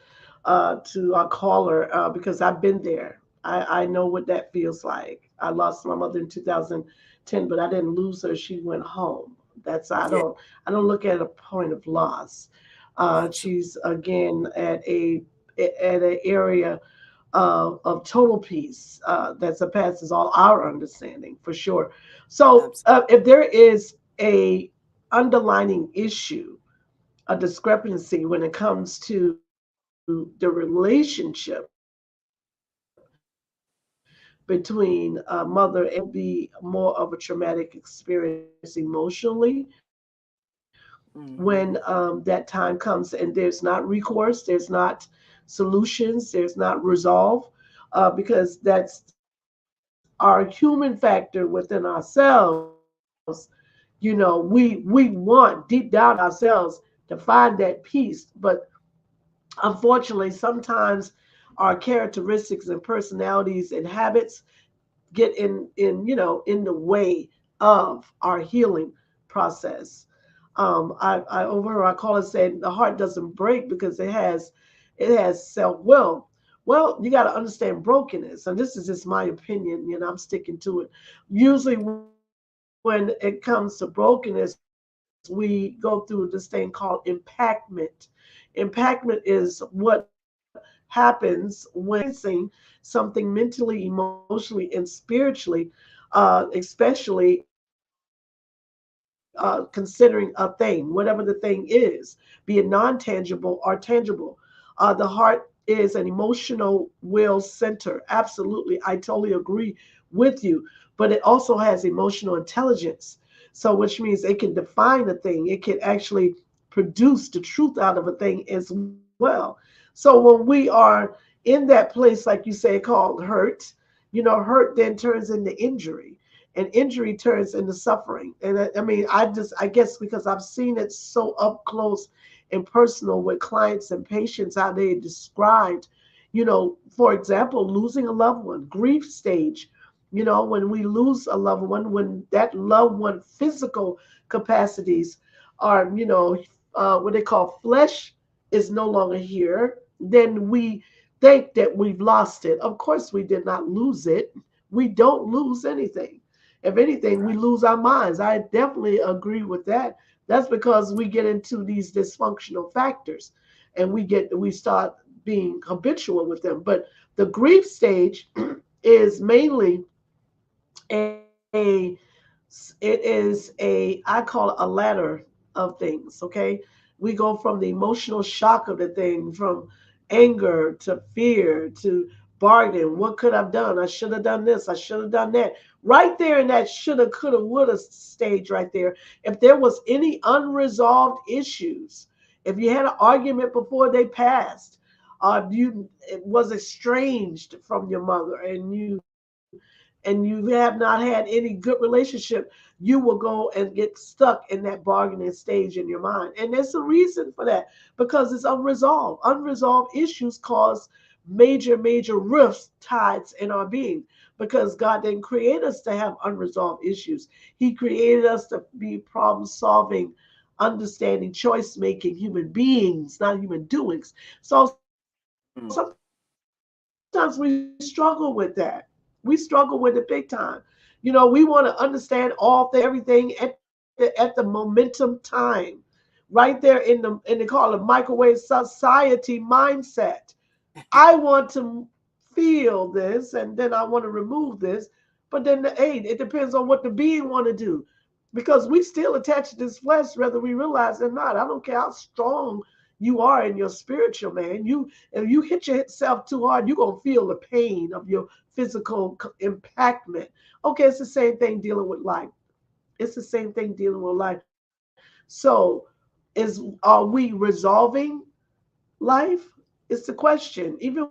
to our caller because I've been there. I know what that feels like. I lost my mother in 2010, but I didn't lose her. She went home. That's Yeah, I don't look at a point of loss. absolutely. She's again at an area of total peace that surpasses all our understanding for sure. So Absolutely. if there is a underlining issue, a discrepancy when it comes to the relationship between mother and daughter, it can be more of a traumatic experience emotionally when that Mm-hmm. time comes and there's not recourse, there's not solutions, there's not resolve, because that's our human factor within ourselves. We want deep down in ourselves to find that peace, but unfortunately, sometimes our characteristics and personalities and habits get in the way of our healing process. I overheard our caller say the heart doesn't break because it has self-will. Well, you got to understand brokenness, and this is just my opinion, I'm sticking to it. Usually, when it comes to brokenness, we go through this thing called impactment. Impactment is what happens when experiencing something mentally, emotionally, and spiritually, especially considering a thing, whatever the thing is, be it non-tangible or tangible. The heart is an emotional will center. Absolutely. I totally agree with you. But it also has emotional intelligence. So, which means it can define a thing, it can actually produce the truth out of a thing as well. So, when we are in that place, like you say, called hurt, hurt then turns into injury, and injury turns into suffering. And I mean, I guess because I've seen it so up close and personal with clients and patients, how they described, for example, losing a loved one, grief stage. When we lose a loved one, when that loved one physical capacities are, what they call flesh is no longer here, then we think that we've lost it. Of course, we did not lose it. We don't lose anything. If anything, we Right. lose our minds. I definitely agree with that. That's because we get into these dysfunctional factors and we start being habitual with them. But the grief stage is mainly a it is a I call it a ladder of things. Okay, we go from the emotional shock of the thing, from anger to fear to bargaining. What could I've done? I should have done this. I should have done that. Right there in that shoulda, coulda, woulda stage, right there. If there was any unresolved issues, if you had an argument before they passed, you it was estranged from your mother, and you have not had any good relationship, you will go and get stuck in that bargaining stage in your mind. And there's a reason for that, because it's unresolved. Unresolved issues cause major rifts, tides in our being, because God didn't create us to have unresolved issues. He created us to be problem solving, understanding, choice making human beings, not human doings. So sometimes we Mm. struggle with that. We struggle with it big time. We want to understand all everything at the momentum time, right there in they call it microwave society mindset. I want to feel this, and then I want to remove this. But then, hey, it depends on what the being want to do, because we still attach to this flesh, whether we realize it or not. I don't care how strong you are in your spiritual man. If you hit yourself too hard, you're gonna feel the pain of your physical impactment. Okay, it's the same thing dealing with life. It's the same thing dealing with life. So, are we resolving life? It's the question. Even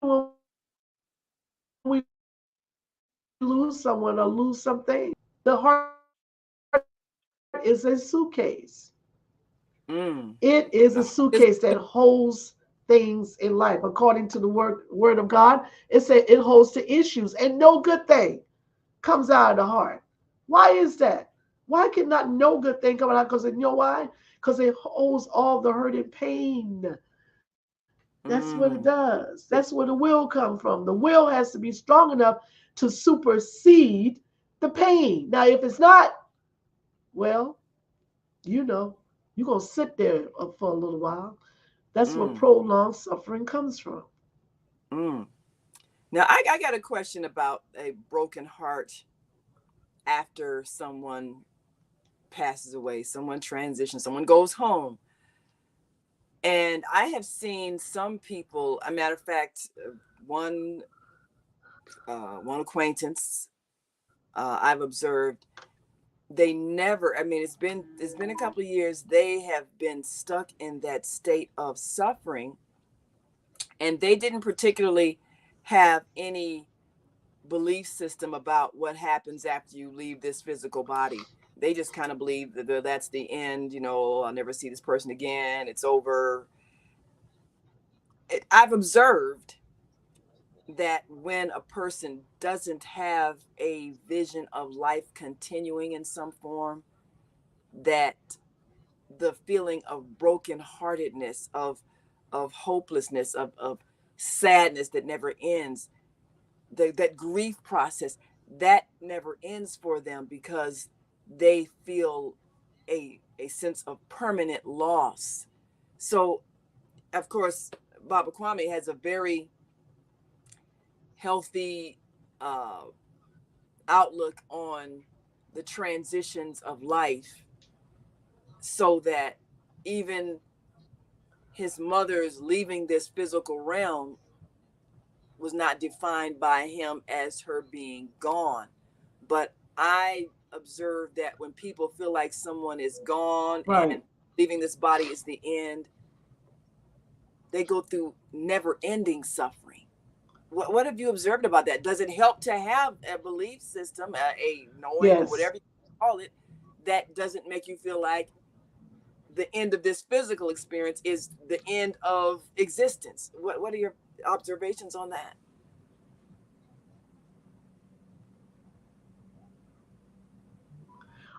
when we lose someone or lose something, the heart is a suitcase. The heart is a suitcase. It is a suitcase that holds Mm. things in life. It's, According to the word of God, it said it holds the issues, and no good thing comes out of the heart. Why is that? Why cannot no good thing come out? Because you know why? Because it holds all the hurt and pain. That's what it does. That's where the will come from. mm. The will has to It, be strong enough to supersede the pain. Now, if it's not, well, you know, you're going to sit there for a little while. That's where mm, prolonged suffering comes from. mm. Now, I got a question about a broken heart after someone passes away, someone transitions, someone goes home. And I have seen some people, a matter of fact, one one acquaintance I've observed, they never, I mean, it's been a couple of years, they have been stuck in that state of suffering, and they didn't particularly have any belief system about what happens after you leave this physical body. They just kind of believe that that's the end, I'll never see this person again, it's over. I've observed that when a person doesn't have a vision of life continuing in some form, that the feeling of brokenheartedness, of hopelessness, of sadness that never ends, that grief process that never ends for them, because they feel a sense of permanent loss. So, of course, Baba Kwame has a very healthy uh, outlook on the transitions of life, so that even his mother's leaving this physical realm was not defined by him as her being gone. But I observe that when people feel like someone is gone and Right. leaving this body is the end, they go through never ending suffering. What have you observed about that? Does it help to have a belief system, a knowing, or Yes. whatever you call it, that doesn't make you feel like the end of this physical experience is the end of existence? What are your observations on that?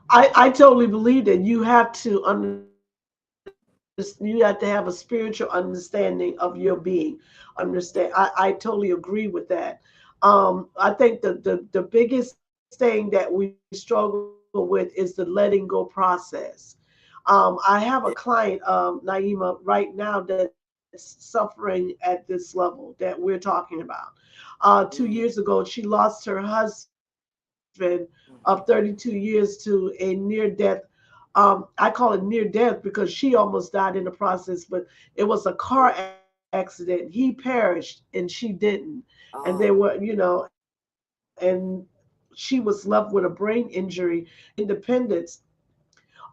I totally believe that you have to understand you have to have a spiritual understanding of your being. Understand? I totally agree with that. I think the biggest thing that we struggle with is the letting go process. I have a client, Naima, right now that's suffering at this level that we're talking about. 2 years ago, she lost her husband of 32 years to a near death. I call it near death because she almost died in the process, but it was a car accident. He perished and she didn't. And they were, Oh, and she was left with a brain injury, independence.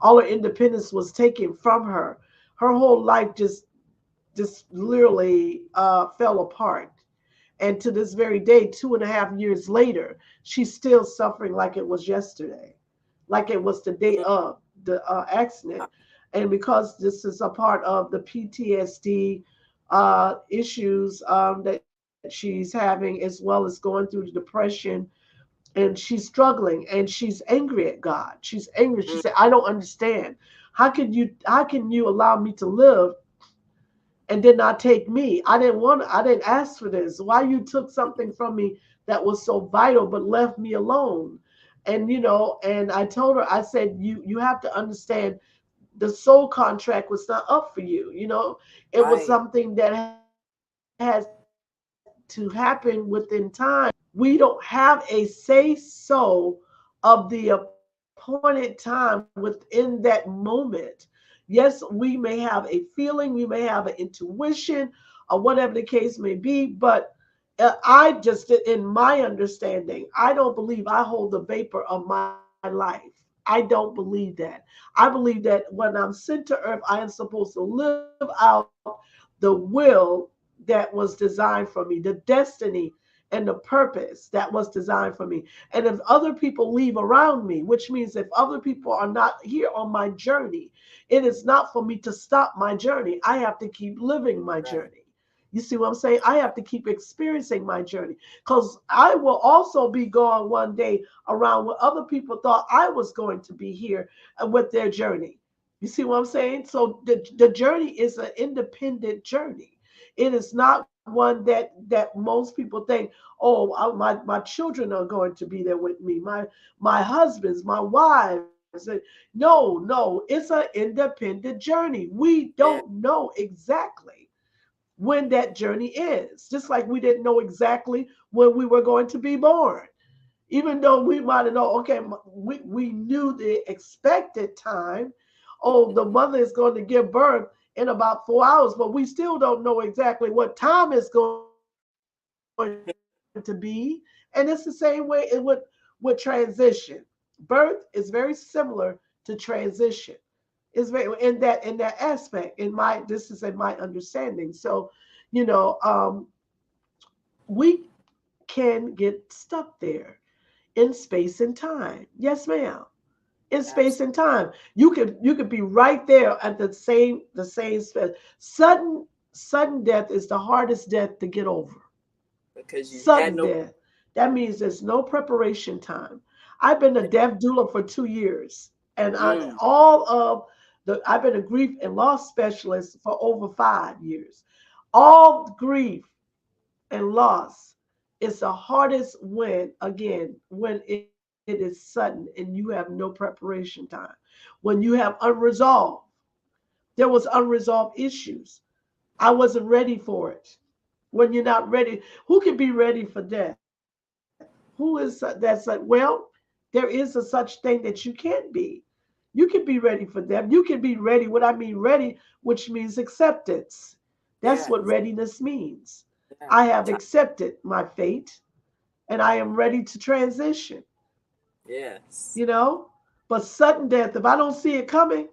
All her independence was taken from her. Her whole life just literally fell apart. And to this very day, 2.5 years later, she's still suffering like it was yesterday, like it was the day mm, of the accident. And because this is a part of the PTSD issues that she's having, as well as going through the depression, and she's struggling and she's angry at God. She's angry. She mm, said, I don't understand. How can you allow me to live and did not take me? I didn't ask for this. Why you took something from me that was so vital but left me alone? And and I told her, I said, you have to understand the soul contract was not up for you. It was right. something that has to happen within time. We don't have a say so of the appointed time within that moment. Yes, we may have a feeling, we may have an intuition, or whatever the case may be, but in my understanding, I don't believe I hold the vapor of my life. I don't believe that. I believe that when I'm sent to earth, I am supposed to live out the will that was designed for me, the destiny and the purpose that was designed for me. And if other people leave around me, which means if other people are not here on my journey, it is not for me to stop my journey. I have to keep living my journey. Right. You see what I'm saying? I have to keep experiencing my journey because I will also be gone one day around what other people thought I was going to be here with their journey. You see what I'm saying? So the journey is an independent journey. It is not one that most people think, oh, my children are going to be there with me, my husbands, my wives. No, it's an independent journey. We don't Yeah. know exactly when that journey is. Just like we didn't know exactly when we were going to be born. Even though we might have known, okay, we knew the expected time. Oh, the mother is going to give birth in about 4 hours, but we still don't know exactly what time it's going to be. And it's the same way with transition. Birth is very similar to transition. It's very in that aspect. This is in my understanding. So, you know, we can get stuck there in space and time. Yes, ma'am. In space and Absolutely. time, you could be right there at the same space. Sudden death is the hardest death to get over. Because you had Sudden no. death. That means there's no preparation time. I've been a deaf doula for 2 years, and Mm, I've been a grief and loss specialist for over 5 years. All grief and loss is the hardest when it is sudden and you have no preparation time. When you have unresolved, there was unresolved issues. I wasn't ready for it. When you're not ready, who can be ready for death? Who is that's like, well, there is a such thing that you can't be. You can be ready for them. You can be ready. What I mean ready, which means acceptance. That's what yes. readiness means. Yeah. I have accepted my fate and I am ready to transition, Yes. you know? But sudden death, if I don't see it coming,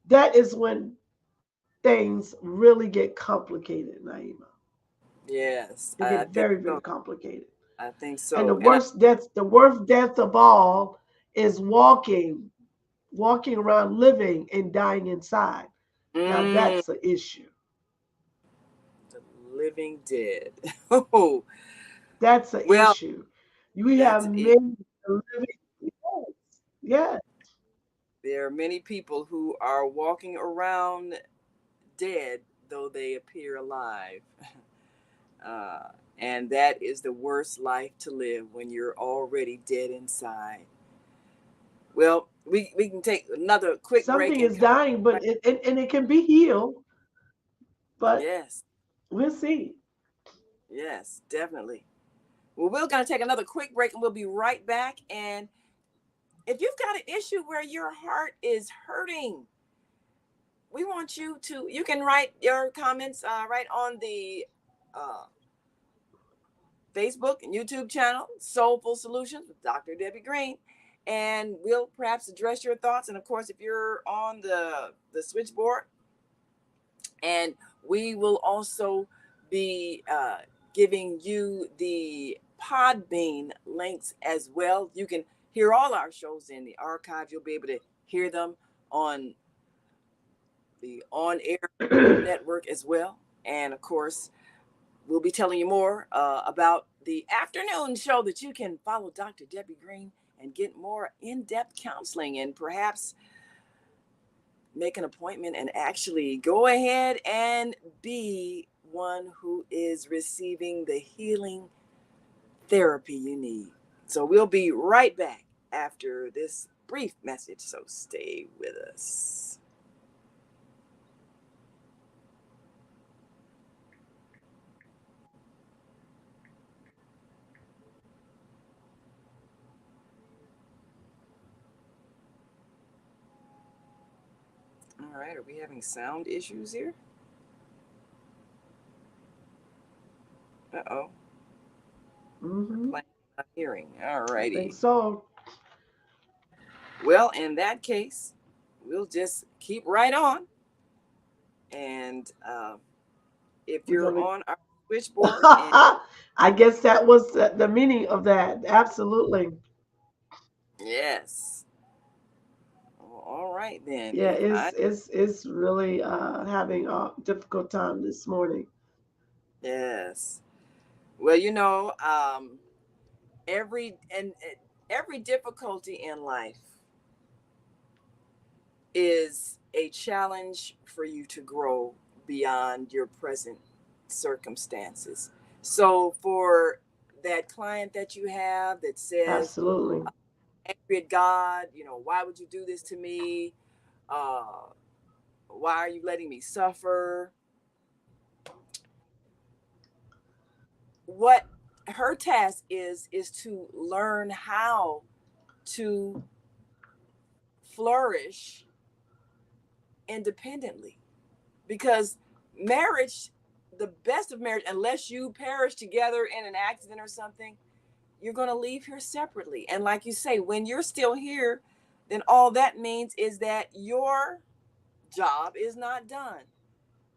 that is when things really get complicated, Naima. Yes. They I get think very, very so. complicated. I think And the so. And I. worst death, the worst death of all is walking around living and dying inside. Now Mm, that's an issue. the living dead. Oh, That's an well, issue. We that's have an issue. many living. Yes, yes. There are many people who are walking around. dead, though they appear alive. And that is the worst life to live, when you're already dead inside. Well, we can take another quick break Something and is come dying, back. but and it can be healed, but Yes, we'll see. yes, definitely. Well, we're going to take another quick break and we'll be right back. And if you've got an issue where your heart is hurting, we want you can write your comments right on the uh, Facebook and YouTube channel, Soulful Solutions with Dr. Debbie Green. And we'll perhaps address your thoughts. And of course, if you're on the switchboard, and we will also be giving you the Podbean links as well. You can hear all our shows in the archive. You'll be able to hear them on the on air network as well. And of course, we'll be telling you more about the afternoon show that you can follow Dr. Debbie Green and get more in-depth counseling, and perhaps make an appointment and actually go ahead and be one who is receiving the healing therapy you need. So we'll be right back after this brief message. So stay with us. All right, are we having sound issues here? Uh-oh. Hmm. Playing, not hearing. All I think righty. so. Well, in that case, we'll just keep right on. And if We're you're gonna. on our switchboard, and I guess that was the meaning of that. Absolutely. yes. All right then. Yeah, If I it's really having a difficult time this morning. yes. Well, every and every difficulty in life is a challenge for you to grow beyond your present circumstances. So for that client that you have that says, Absolutely. angry at God, why would you do this to me? Uh, why are you letting me suffer? What her task is to learn how to flourish independently, because marriage, the best of marriage, unless you perish together in an accident or something, you're going to leave here separately. And like you say, when you're still here, then all that means is that your job is not done,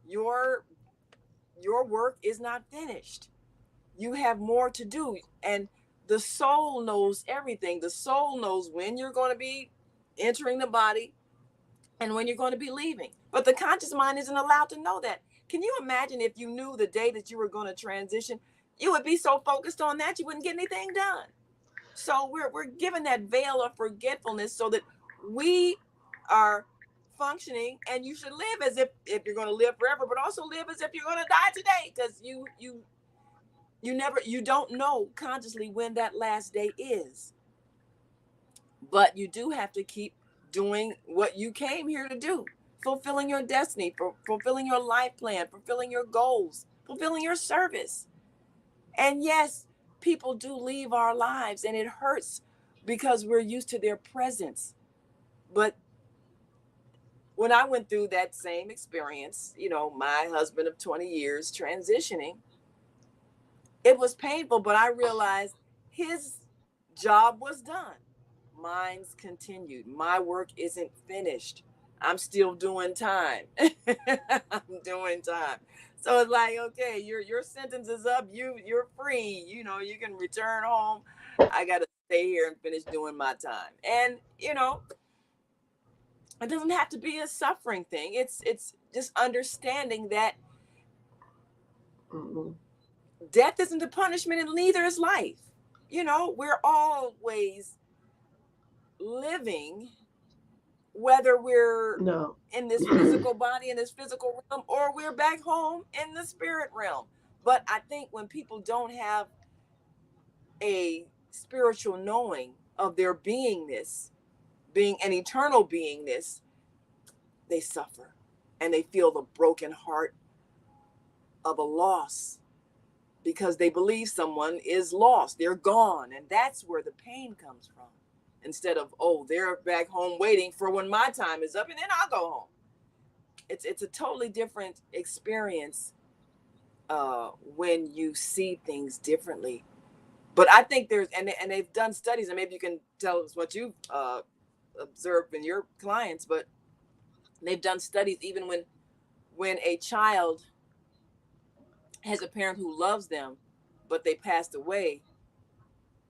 your your work is not finished. You have more to do. And the soul knows everything. The soul knows when you're going to be entering the body and when you're going to be leaving. But the conscious mind isn't allowed to know that. Can you imagine if you knew the day that you were going to transition? You would be so focused on that you wouldn't get anything done. So we're given that veil of forgetfulness so that we are functioning, and you should live as if you're going to live forever, but also live as if you're going to die today, because you don't know consciously when that last day is. But you do have to keep doing what you came here to do, fulfilling your destiny, fulfilling your life plan, fulfilling your goals, fulfilling your service. And yes, people do leave our lives and it hurts because we're used to their presence. But when I went through that same experience, my husband of 20 years transitioning, it was painful, but I realized his job was done. Mine's continued. My work isn't finished. I'm still doing time. I'm doing time. So it's like, okay, your sentence is up. You're free. You can return home. I gotta stay here and finish doing my time. And it doesn't have to be a suffering thing. It's just understanding that Mm-mm. death isn't a punishment and neither is life. We're always living whether we're No. in this physical body, in this physical realm, or we're back home in the spirit realm. But I think when people don't have a spiritual knowing of their beingness, being an eternal beingness, they suffer and they feel the broken heart of a loss because they believe someone is lost, they're gone, and that's where the pain comes from. Instead of, oh, they're back home waiting for when my time is up and then I'll go home. It's a totally different experience when you see things differently. But I think there's, and they've done studies, and maybe you can tell us what you've observed in your clients, but they've done studies even when a child has a parent who loves them, but they passed away,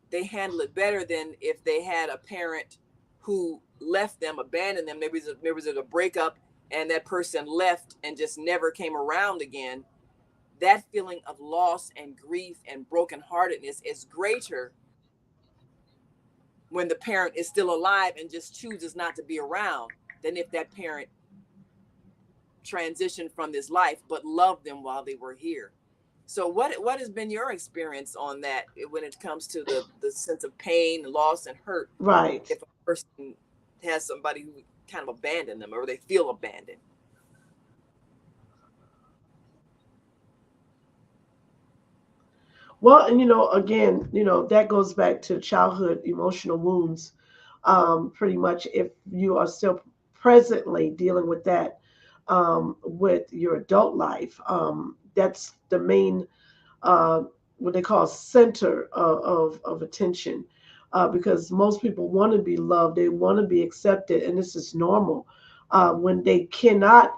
they handle it better than if they had a parent who left them, abandoned them. Maybe there's a breakup and that person left and just never came around again. That feeling of loss and grief and brokenheartedness is greater when the parent is still alive and just chooses not to be around than if that parent transitioned from this life but loved them while they were here. So what has been your experience on that when it comes to the sense of pain, loss, and hurt Right. if a person has somebody who kind of abandoned them or they feel abandoned? Well, and again, that goes back to childhood emotional wounds. Pretty much, if you are still presently dealing with that with your adult life, that's the main uh, what they call center of attention. Because most people want to be loved, they want to be accepted, and this is normal. When they cannot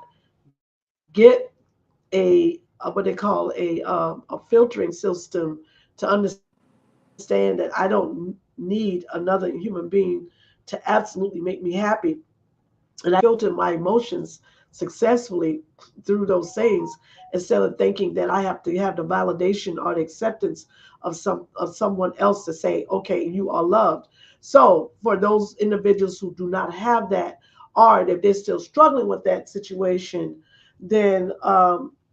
get what they call a filtering system to understand that I don't need another human being to absolutely make me happy, and I can filter my emotions successfully through those things instead of thinking that I have to have the validation or the acceptance of someone else to say, okay, you are loved. So for those individuals who do not have that, or if they're still struggling with that situation, then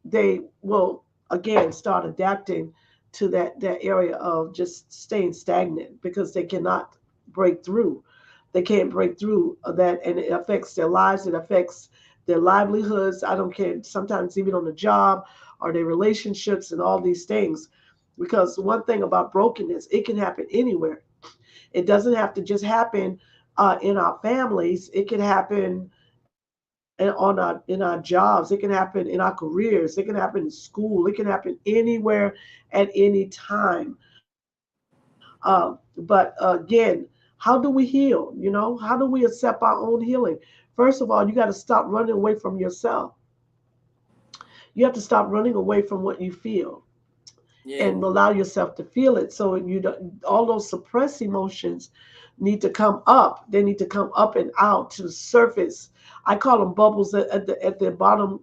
they will again start adapting to that area of just staying stagnant because they cannot break through. They can't break through that, and it affects their lives. It affects their livelihoods. I don't care. Sometimes even on the job or their relationships and all these things. Because one thing about brokenness, it can happen anywhere. It doesn't have to just happen in our families. It can happen in our jobs. It can happen in our careers. It can happen in school. It can happen anywhere at any time. But again, how do we heal? How do we accept our own healing? First of all, you got to stop running away from yourself. You have to stop running away from what you feel Yeah. and allow yourself to feel it. So you don't, all those suppressed emotions need to come up. They need to come up and out to the surface. I call them bubbles at the bottom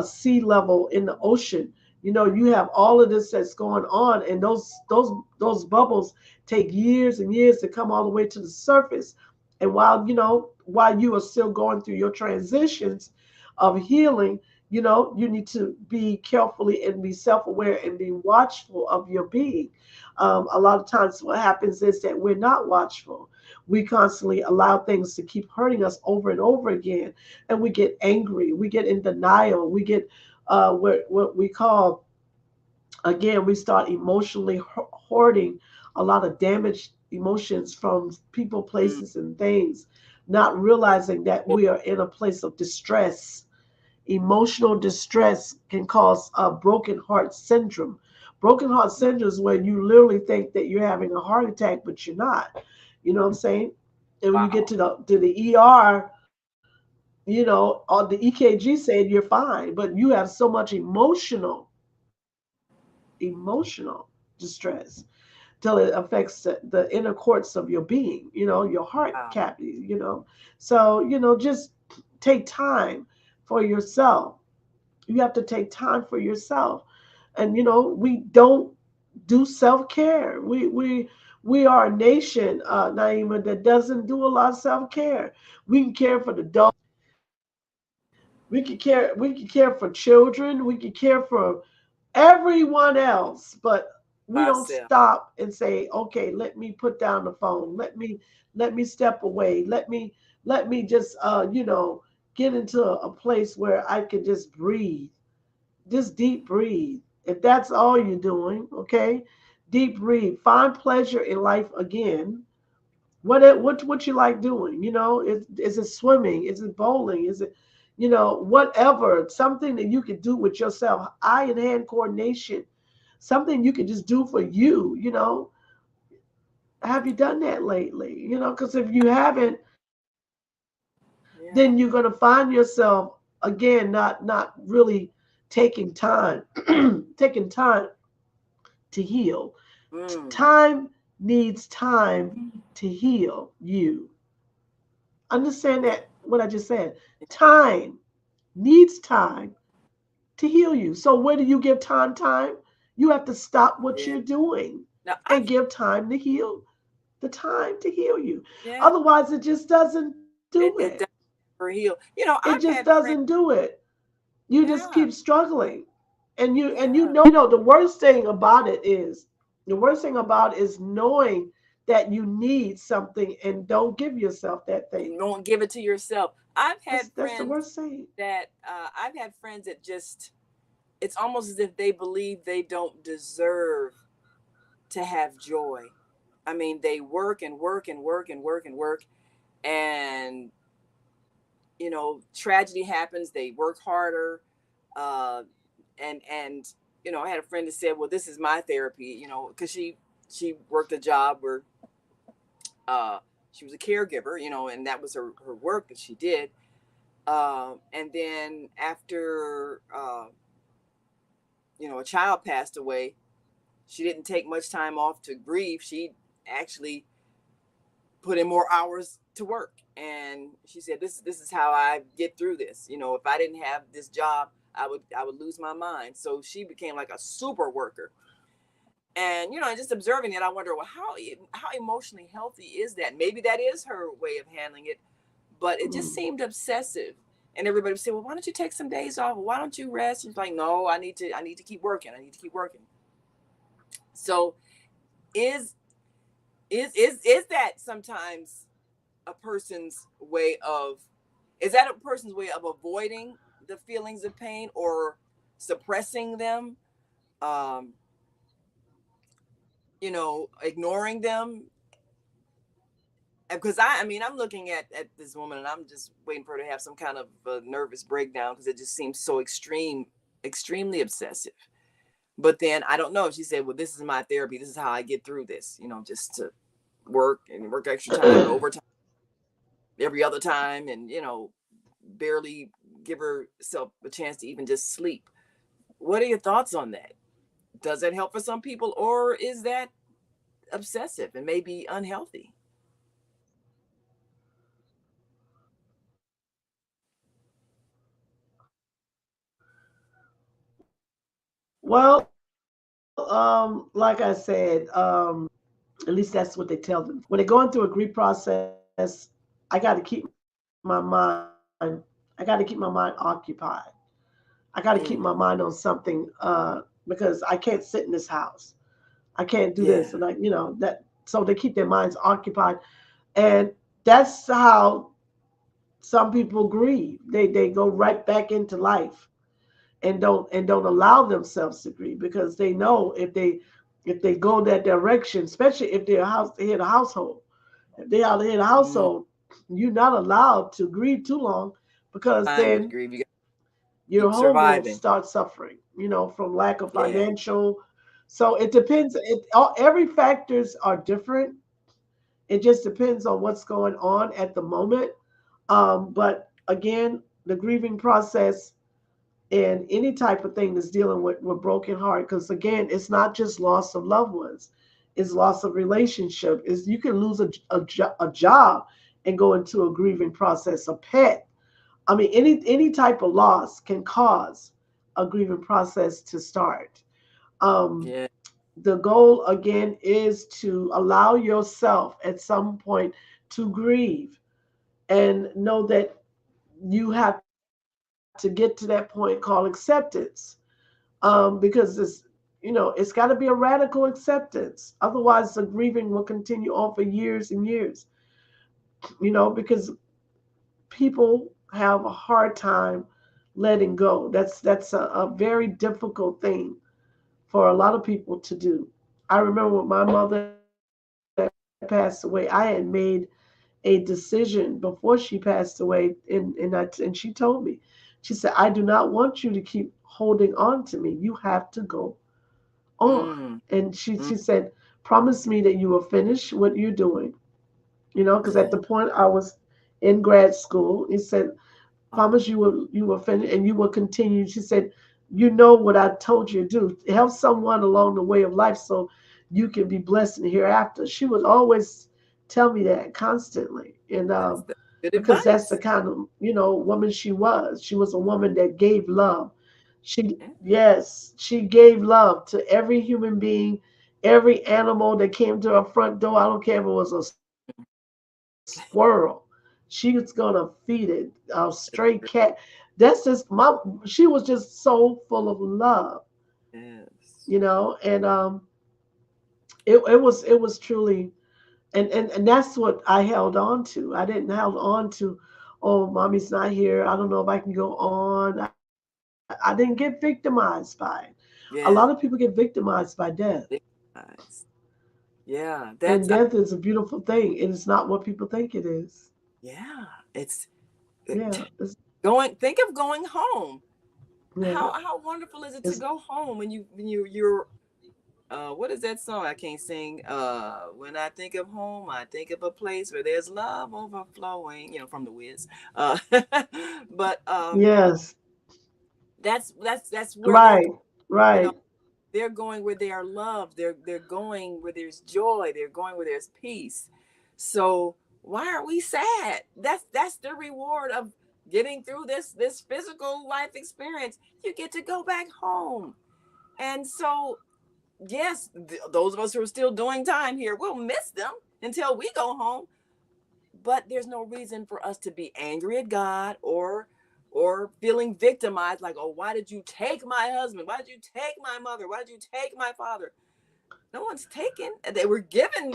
sea level in the ocean. You have all of this that's going on, and those bubbles take years and years to come all the way to the surface. And while you are still going through your transitions of healing, you need to be carefully and be self-aware and be watchful of your being. A lot of times what happens is that we're not watchful. We constantly allow things to keep hurting us over and over again, and we get angry, we get in denial, we get what we call, again, we start emotionally hoarding a lot of damaged emotions from people, Mm. places, and things, not realizing that we are in a place of distress. Emotional distress can cause a broken heart syndrome. Broken heart syndrome is when you literally think that you're having a heart attack, but you're not. You know what I'm saying? And when you get Wow. to the ER, or the EKG said you're fine, but you have so much emotional distress till it affects the inner courts of your being, your heart Wow. cavity. So, just take time for yourself. You have to take time for yourself. And we don't do self-care. We We are a nation, Naima, that doesn't do a lot of self-care. We can care for the dog. We can care for children. We can care for everyone else, but we don't Ourselves. stop and say, okay, let me put down the phone. Let me step away. Let me just get into a place where I can just breathe. Just deep breathe. If that's all you're doing, okay? Deep breathe. Find pleasure in life again. What you like doing? Is it swimming? Is it bowling? Is it whatever, something that you can do with yourself, eye and hand coordination, something you can just do for you. Have you done that lately? Because if you haven't, Yeah. then you're going to find yourself again not really taking time taking time to heal. Mm. Time needs time to heal you. Understand that what I just said. Time needs time to heal you. So where do you give time? You have to stop what Yeah. you're doing Now and I've give time to heal. The time to heal you. yeah, Otherwise, it just doesn't do it. it does for heal. It I've just had doesn't friends. do it. You just Yeah, keep struggling. And you yeah. know the worst thing about it is knowing that you need something and don't give yourself that thing. You won't give it to yourself. That's the worst thing. I've had friends that just it's almost as if they believe they don't deserve to have joy. I mean, they work and work and work and work and work, and tragedy happens. They work harder, uh, and I had a friend that said, "Well, this is my therapy," because she worked a job where uh, she was a caregiver, and that was her work that she did. And then after a child passed away, she didn't take much time off to grieve. She actually put in more hours to work, and she said, "This is how I get through this. If I didn't have this job, I would lose my mind." So she became like a super worker. And just observing it, I wonder, well, how emotionally healthy is that? Maybe that is her way of handling it, but it just Mm. seemed obsessive. And everybody would say, "Well, why don't you take some days off? Why don't you rest?" And she's like, "No, I need to keep working. I need to keep working." So is is that sometimes a person's way of is that a person's way of avoiding the feelings of pain or suppressing them, um ignoring them? Because I mean, I'm looking at this woman and I'm just waiting for her to have some kind of nervous breakdown, because it just seems so extremely obsessive. But then I don't know, she said, "Well, this is my therapy, this is how I get through this, just to work and work extra time and overtime every other time, and barely give herself a chance to even just sleep." What are your thoughts on that? Does that help for some people, or is that obsessive and maybe unhealthy? Well, like I said, at least that's what they tell them. When they're going through a grief process, I got to keep my mind. I got to keep my mind occupied. I got to keep my mind on Mm, something because I can't sit in this house. I can't do this, and yeah. that. So they keep their minds occupied, and that's how some people grieve. They go right back into life and don't allow themselves to grieve because they know if they go that direction, especially if they're head of household, if they are the head of Mm, household, you're not allowed to grieve too long because time to then grieve. You got to your keep home will surviving. start suffering, from lack of Yeah. financial. So it depends. Every factors are different. It just depends on what's going on at the moment. But again, the grieving process and any type of thing that's dealing with broken heart, because again, it's not just loss of loved ones, it's loss of relationship. Is you can lose a job and go into a grieving process, a pet. I mean, any type of loss can cause a grieving process to start. um Yeah. the goal again is to allow yourself at some point to grieve and know that you have to get to that point called acceptance. Because it's got to be a radical acceptance. Otherwise, the grieving will continue on for years and years. Because people have a hard time letting go. That's a very difficult thing for a lot of people to do. I remember when my mother passed away, I had made a decision before she passed away, and she told me, she said, I do not want you to keep holding on to me. You have to go on. Mm. And she Mm. said, promise me that you will finish what you're doing. Because at the Yeah. point I was in grad school, he said, Oh, promise you will finish and you will continue. She said, you know what I told you to do. Help someone along the way of life so you can be blessed in the hereafter. She would always tell me that constantly. And that's good because that's the advice. kind of, woman she was. She was a woman that gave love. She Yeah. Yes, she gave love to every human being, every animal that came to her front door. I don't care if it was a squirrel. She was gonna feed it. A stray cat. She was just so full of love, Yes. and it was truly, and that's what I held on to. I didn't held on to, oh, mommy's not here. I don't know if I can go on. I didn't get victimized by it. A lot of people get Yeah. victimized by death, Big advice. Yeah. and That's death is a beautiful thing. It is not what people think it is. yeah. It's Yeah, it's, going. Think of going home. yeah, How wonderful is it to it's go home when you're what is that song I can't sing? When I think of home, I think of a place where there's love overflowing, from the Wiz. Uh but yes, that's where they're right, you know right, they're going where they are loved. They're going where there's joy. They're going where there's peace. So why are we sad? That's the reward of getting through this physical life experience. You get to go back home. And so yes, those of us who are still doing time here will miss them until we go home. But there's no reason for us to be angry at God or feeling victimized, like, oh, why did you take my husband? Why did you take my mother? Why did you take my father? No one's taken. They were given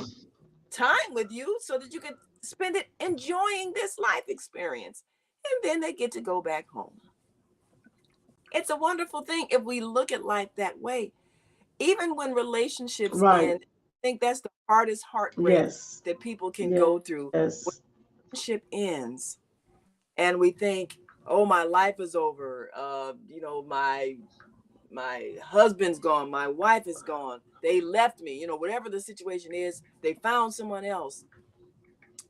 time with you so that you could spend it enjoying this life experience. And then they get to go back home. It's a wonderful thing if we look at life that way. Even when relationships right. end, I think that's the hardest heartbreak Yes, that people can go through. yes, When relationship ends and we think, oh, my life is over. My husband's gone, my wife is gone, they left me, whatever the situation is, they found someone else.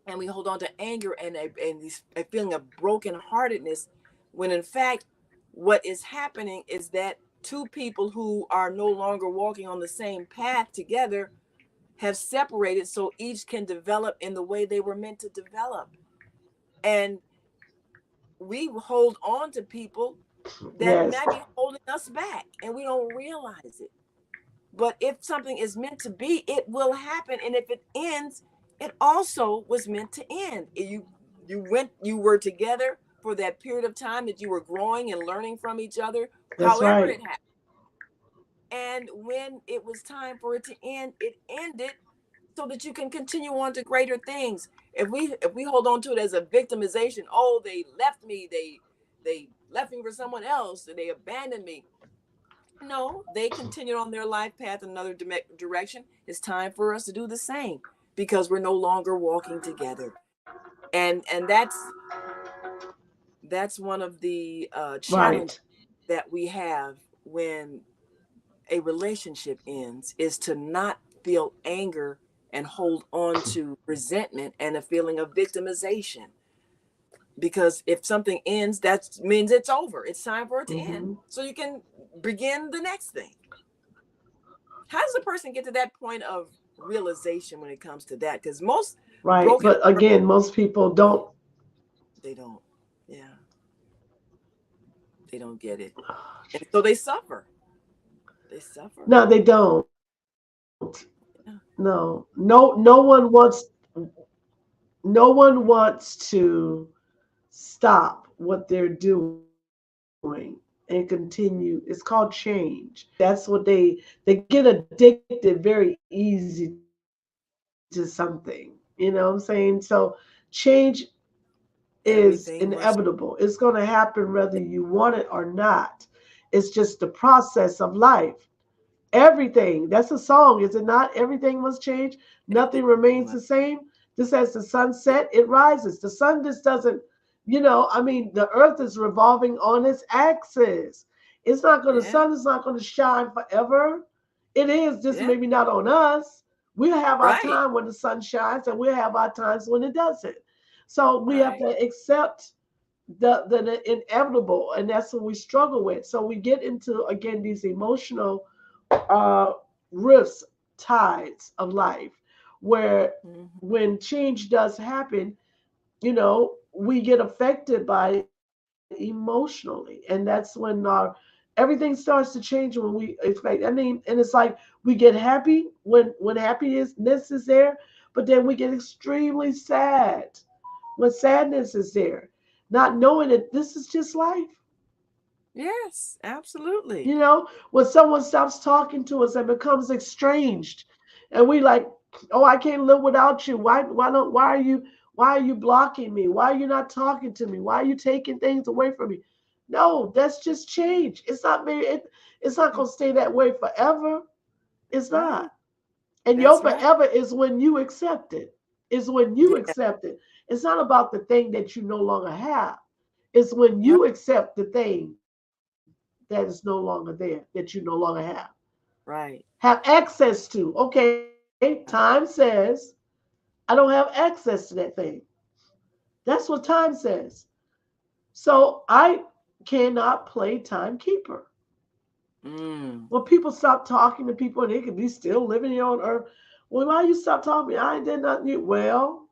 And we hold on to anger and a feeling of brokenheartedness, when in fact what is happening is that two people who are no longer walking on the same path together have separated so each can develop in the way they were meant to develop. And we hold on to people that yes, might be holding us back and we don't realize it. But if something is meant to be, it will happen. And if it ends, it also was meant to end. You were together for that period of time that you were growing and learning from each other, that's however right. it happened. And when it was time for it to end, it ended so that you can continue on to greater things. If we hold on to it as a victimization, oh, they left me, they left me for someone else, and they abandoned me. No, they continued on their life path in another direction. It's time for us to do the same because we're no longer walking together. And that's one of the challenges Right. that we have when a relationship ends, is to not feel anger and hold on to resentment and a feeling of victimization. Because if something ends, that means it's over. It's time for it to end Hmm. so you can begin the next thing. How does a person get to that point of realization when it comes to that? Because most Right. broken But hearts, again, most people don't. they don't. Yeah, they don't get it, and so they suffer. They suffer. No, they don't. Yeah. No, no one wants to stop what they're doing and continue. It's called change. That's what they get addicted very easy to something. You know what I'm saying? So change is inevitable. It's Everything going to must. happen whether you want it or not. It's just the process of life. Everything. That's a song, is it not? Everything must change. Nothing remains the Everything same. must. Just as the sun set, it rises. The sun just doesn't, the earth is revolving on its axis. The Yeah. sun is not going to shine forever. It is just Yeah. maybe not on us. We'll have our Right. time when the sun shines and we'll have our times when it doesn't. So we have Right. to accept the inevitable, and that's what we struggle with. So we get into again these emotional uh, rifts, tides of life, where Hmm. when change does happen, we get affected by it emotionally, and that's when our everything starts to change when we expect. I mean, and it's like we get happy when happiness is there, but then we get extremely sad when sadness is there, not knowing that this is just life. Yes, absolutely. When someone stops talking to us and becomes estranged, and we like, oh, I can't live without you. Why are you blocking me? Why are you not talking to me? Why are you taking things away from me? No, that's just change. It's not Mm. gonna stay that way forever. It's Right. not. And your That's right. forever is when you accept it. Is when you Yeah. accept it. It's not about the thing that you no longer have. It's when Right. you accept the thing that is no longer there, that you no longer have. Right. Have access to. Okay, time says I don't have access to that thing. That's what time says. So I cannot play timekeeper. Mm. When people stop talking to people and they could be still living here on earth, well, why you stop talking? I ain't did nothing. Well,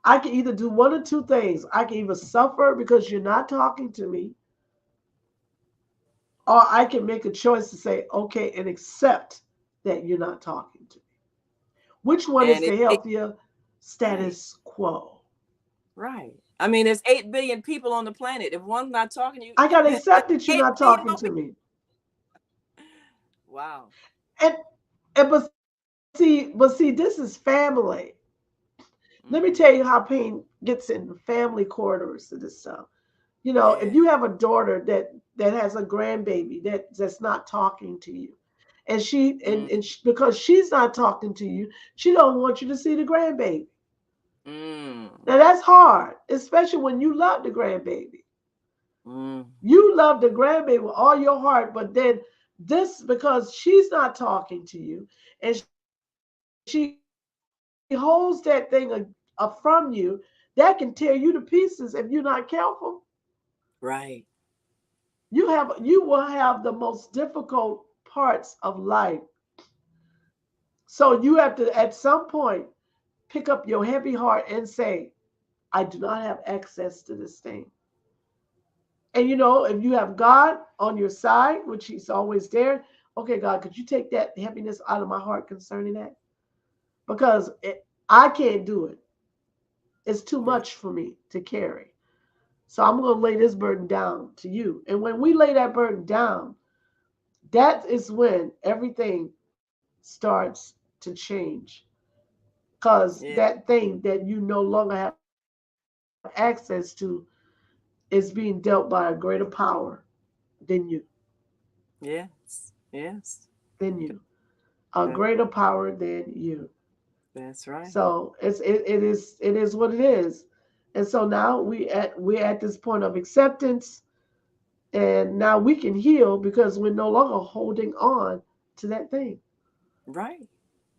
I can either do one or two things. I can either suffer because you're not talking to me, or I can make a choice to say, okay, and accept that you're not talking to me. Which one is And the it healthier right. status quo? Right. I mean, there's 8 billion people on the planet. If one's not talking to you, I got to there's accept that you're eight not billion talking more to people. me. Wow. And, but see, this is family. Let me tell you Mm. how pain gets in family corridors to this stuff. If Yeah. you have a daughter that has a grandbaby that's not talking to you, and Mm. because she's not talking to you, she don't want you to see the grandbaby. Mm. Now that's hard, especially when you love the grandbaby. Mm. You love the grandbaby with all your heart, but then this, because she's not talking to you, and she holds that thing from you, that can tear you to pieces if you're not careful. Right. You will have the most difficult parts of life. So you have to at some point pick up your heavy heart and say, I do not have access to this thing. And if you have God on your side, which He's always there, okay, God, could you take that heaviness out of my heart concerning that? Because I can't do it. It's too Right. much for me to carry. So I'm going to lay this burden down to you. And when we lay that burden down, that is when everything starts to change. Because Yeah. that thing that you no longer have access to is being dealt by a greater power than you. Yes. Yes. Than you. A That, greater power than you. that's right. So it is what it is. And so now we're at this point of acceptance, and now we can heal because we're no longer holding on to that thing. Right.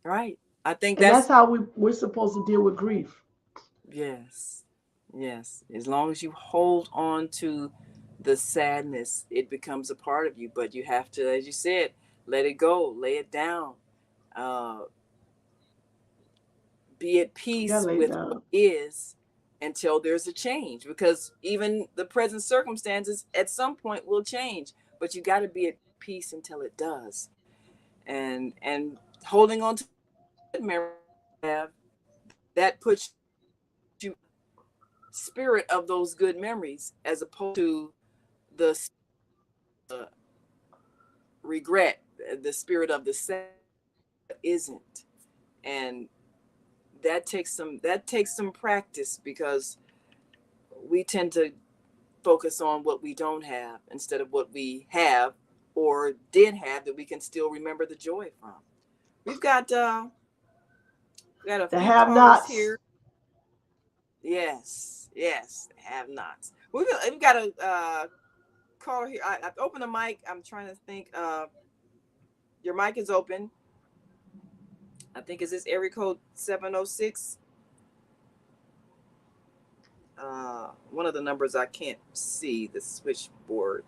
Right. I think And that's that's how we're supposed to deal with grief. yes. Yes. As long as you hold on to the sadness, it becomes a part of you. But you have to, as you said, let it go, lay it down, uh, be at You gotta peace lay it with what down. is until there's a change. Because even the present circumstances at some point will change, but you got to be at peace until it does. and holding on to good memories have, that puts you spirit of those good memories, as opposed to the regret, the spirit of the sad isn't. And that takes some practice, because we tend to focus on what we don't have instead of what we have or did have that we can still remember the joy from. We've got a The few have callers nots. here. Yes, have nots. We've got a caller here. I've opened the mic. I'm trying to think. Your mic is open. I think, is this area code 706? One of the numbers I can't see, the switchboard.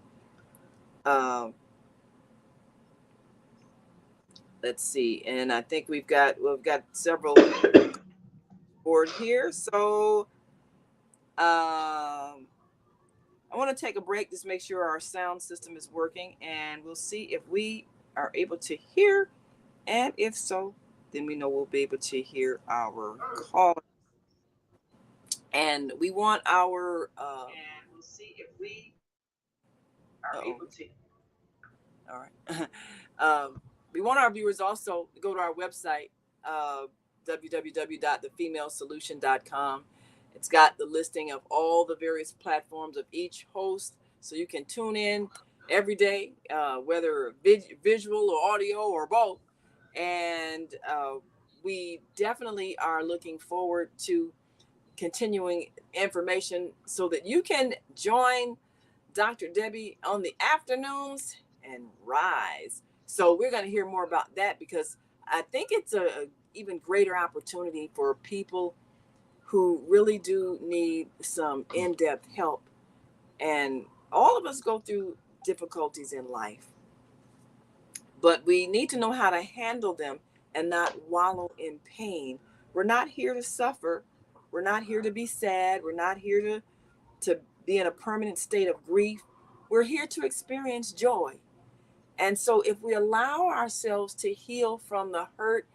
Um, let's see, and I think we've got several board here. So I want to take a break, just make sure our sound system is working, and we'll see if we are able to hear. And if so, then we know we'll be able to hear our call. And we want our And we'll see if we are uh-oh. able to. All right. We want our viewers also to go to our website, www.thefemalesolution.com. It's got the listing of all the various platforms of each host, so you can tune in every day, whether visual or audio or both. And we definitely are looking forward to continuing information so that you can join Dr. Debbie on the afternoons and rise. So we're going to hear more about that, because I think it's a even greater opportunity for people who really do need some in-depth help. And all of us go through difficulties in life, but we need to know how to handle them and not wallow in pain. We're not here to suffer. We're not here to be sad. We're not here to be in a permanent state of grief. We're here to experience joy. And so if we allow ourselves to heal from the hurt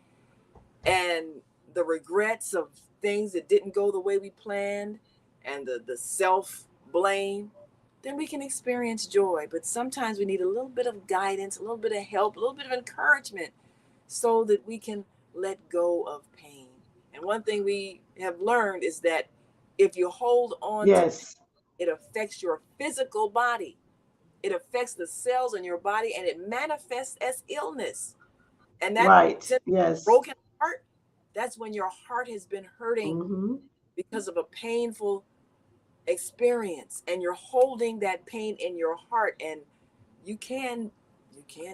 and the regrets of things that didn't go the way we planned, and the self blame, then we can experience joy. But sometimes we need a little bit of guidance, a little bit of help, a little bit of encouragement, so that we can let go of pain. And one thing we have learned is that if you hold on to pain, Yes. it affects your physical body. It affects the cells in your body, and it manifests as illness. And that Right. Yes. broken heart, that's when your heart has been hurting Mm-hmm. because of a painful experience, and you're holding that pain in your heart, and you can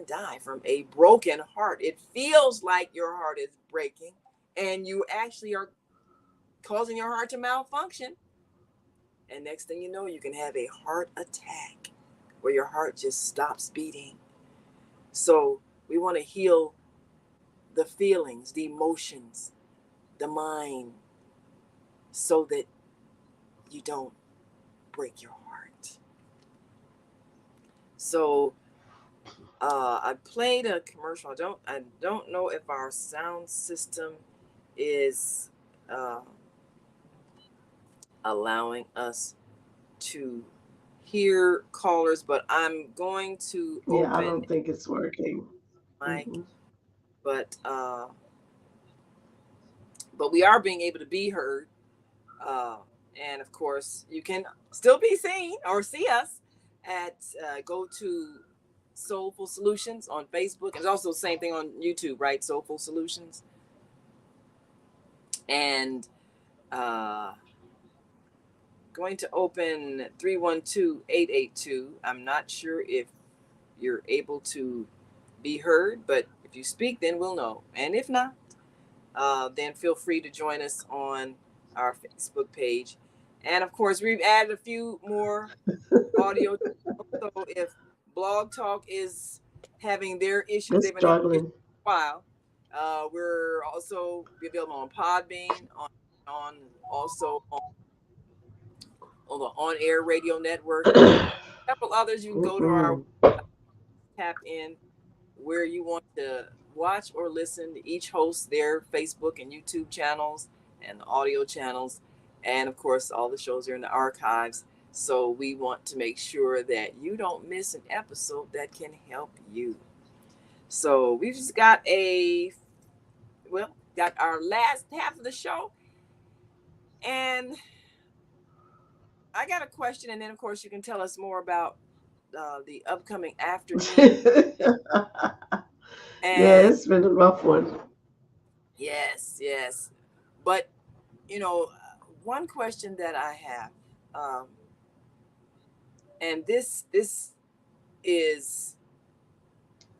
die from a broken heart. It feels like your heart is breaking, and you actually are causing your heart to malfunction. And next thing you know, you can have a heart attack where your heart just stops beating. So we want to heal the feelings, the emotions, the mind, so that you don't break your heart. So I played a commercial. I don't know if our sound system is uh, allowing us to hear callers, but I'm going to Yeah, I open don't think it's working. mic. Hmm. But but we are being able to be heard. Uh, and of course, you can still be seen or see us at go to Soulful Solutions on Facebook. It's also the same thing on YouTube, right? Soulful Solutions. And uh, going to open 312-882. I'm not sure if you're able to be heard, but if you speak, then we'll know. And if not, then feel free to join us on our Facebook page. And of course, we've added a few more audio. So if Blog Talk is having their issues, It's they've been having issues struggling. for a while. We're also available on Podbean, on also on the On Air Radio Network, and several others. You can go to our Mm-mm. tap in where you want to watch or listen to each host, their Facebook and YouTube channels and audio channels. And of course, all the shows are in the archives. So we want to make sure that you don't miss an episode that can help you. So we just got our last half of the show. And I got a question. And then, of course, you can tell us more about the upcoming afternoon. Yeah, And it's been a rough one. yes, yes. But, you know, one question that I have, um, and this is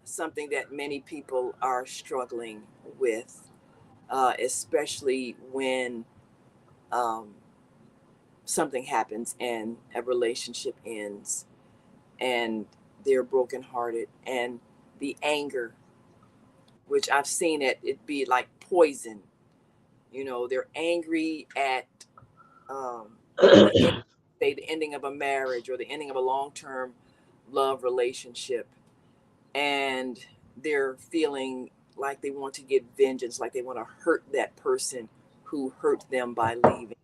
something that many people are struggling with, especially when um, something happens and a relationship ends and they're brokenhearted, and the anger, which I've seen it be like poison. You know, they're angry at um, the end, say the ending of a marriage or the ending of a long-term love relationship, and they're feeling like they want to get vengeance, like they want to hurt that person who hurt them by leaving.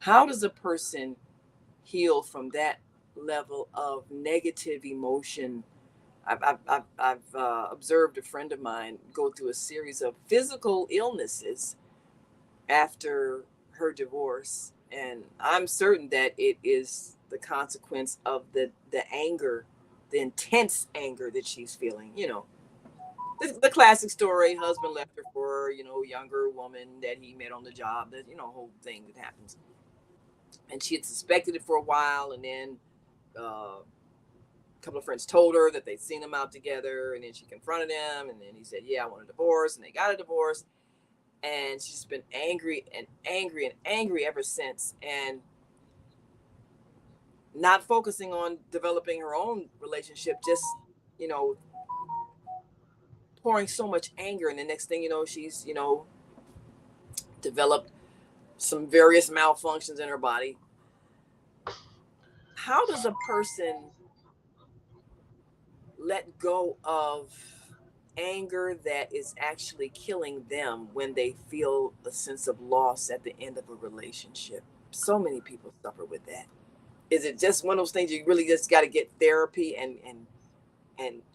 How does a person heal from that level of negative emotion? I've observed a friend of mine go through a series of physical illnesses after her divorce, and I'm certain that it is the consequence of the anger, the intense anger that she's feeling. You know, the classic story: husband left her for younger woman that he met on the job. That whole thing that happens, and she had suspected it for a while, and then a couple of friends told her that they'd seen them out together, and then she confronted him, and then he said, "Yeah, I want a divorce," and they got a divorce. And she's been angry and angry and angry ever since, and not focusing on developing her own relationship, just you know pouring so much anger, and the next thing you know, she's developed some various malfunctions in her body. How does a person let go of anger that is actually killing them when they feel a sense of loss at the end of a relationship? So many people suffer with that. Is it just one of those things you really just got to get therapy and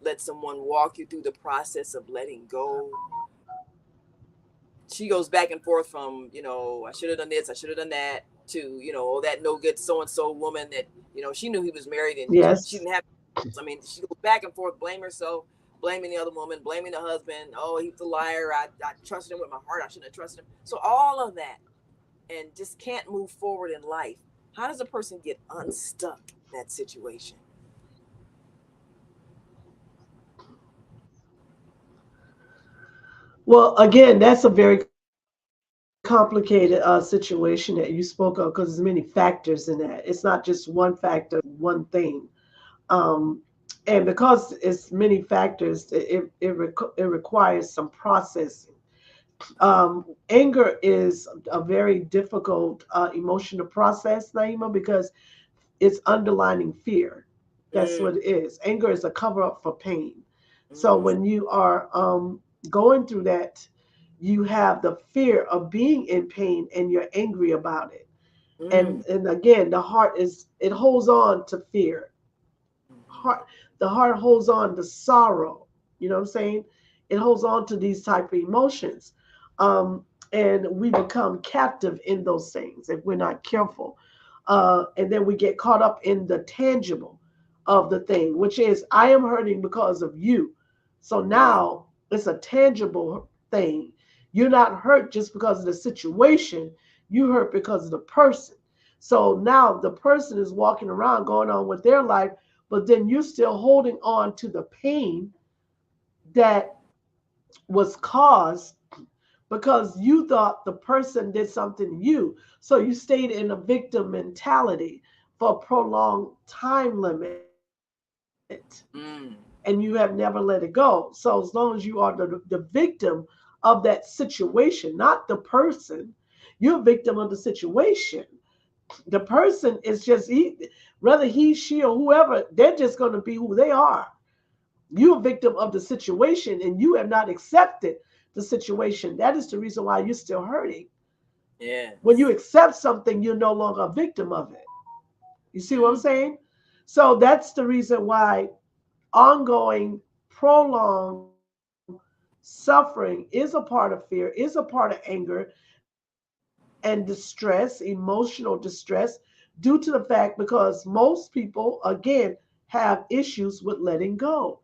let someone walk you through the process of letting go? She goes back and forth from I should have done this, I should have done that, to oh, that no good so and so woman that she knew he was married and she Yes. didn't have. I mean, she goes back and forth, blame herself, blaming the other woman, blaming the husband. Oh, he was a liar. I trusted him with my heart. I shouldn't have trusted him. So all of that, and just can't move forward in life. How does a person get unstuck in that situation? Well, again, that's a very complicated situation that you spoke of because there's many factors in that. It's not just one factor, one thing. Um, and because it's many factors, it requires some processing. Anger is a very difficult emotion to process, Naima, because it's underlining fear. That's Mm, what it is. Anger is a cover up for pain. So mm, when you are going through that, you have the fear of being in pain and you're angry about it. mm, And again, the heart is it holds on to fear. mhm, Heart the heart holds on to sorrow. You know what I'm saying? It holds on to these type of emotions. Um, and we become captive in those things if we're not careful. And then we get caught up in the tangible of the thing, which is I am hurting because of you. So mm, now it's a tangible thing. You're not hurt just because of the situation. You hurt because of the person. So now the person is walking around going on with their life, but then you're still holding on to the pain that was caused because you thought the person did something to you. So you stayed in a victim mentality for a prolonged time limit and you have never mm, let it go. So as long as you are the victim of that situation, not the person, you're a victim of the situation. The person is just he, whether he, she, or whoever, they're just going to be who they are. You're a victim of the situation and you have not accepted the situation. That is the reason why you're still hurting. Yes. When you accept something, you're no longer a victim of it. You see what I'm saying? So that's the reason why ongoing, prolonged suffering is a part of fear, is a part of anger and distress, emotional distress, due to the fact because most people, again, have issues with letting go.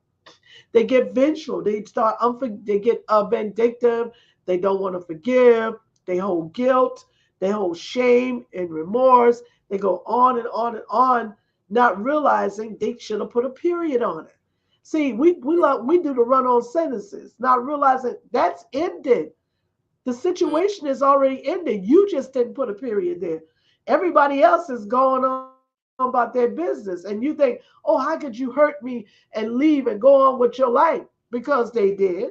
They get vengeful. They get vindictive. They don't want to forgive. They hold guilt. They hold shame and remorse. They go on and on and on, not realizing they should have put a period on it. See, we do the run-on sentences, not realizing that's ended. The situation is already ended. You just didn't put a period there. Everybody else is going on about their business. And you think, oh, how could you hurt me and leave and go on with your life? Because they did.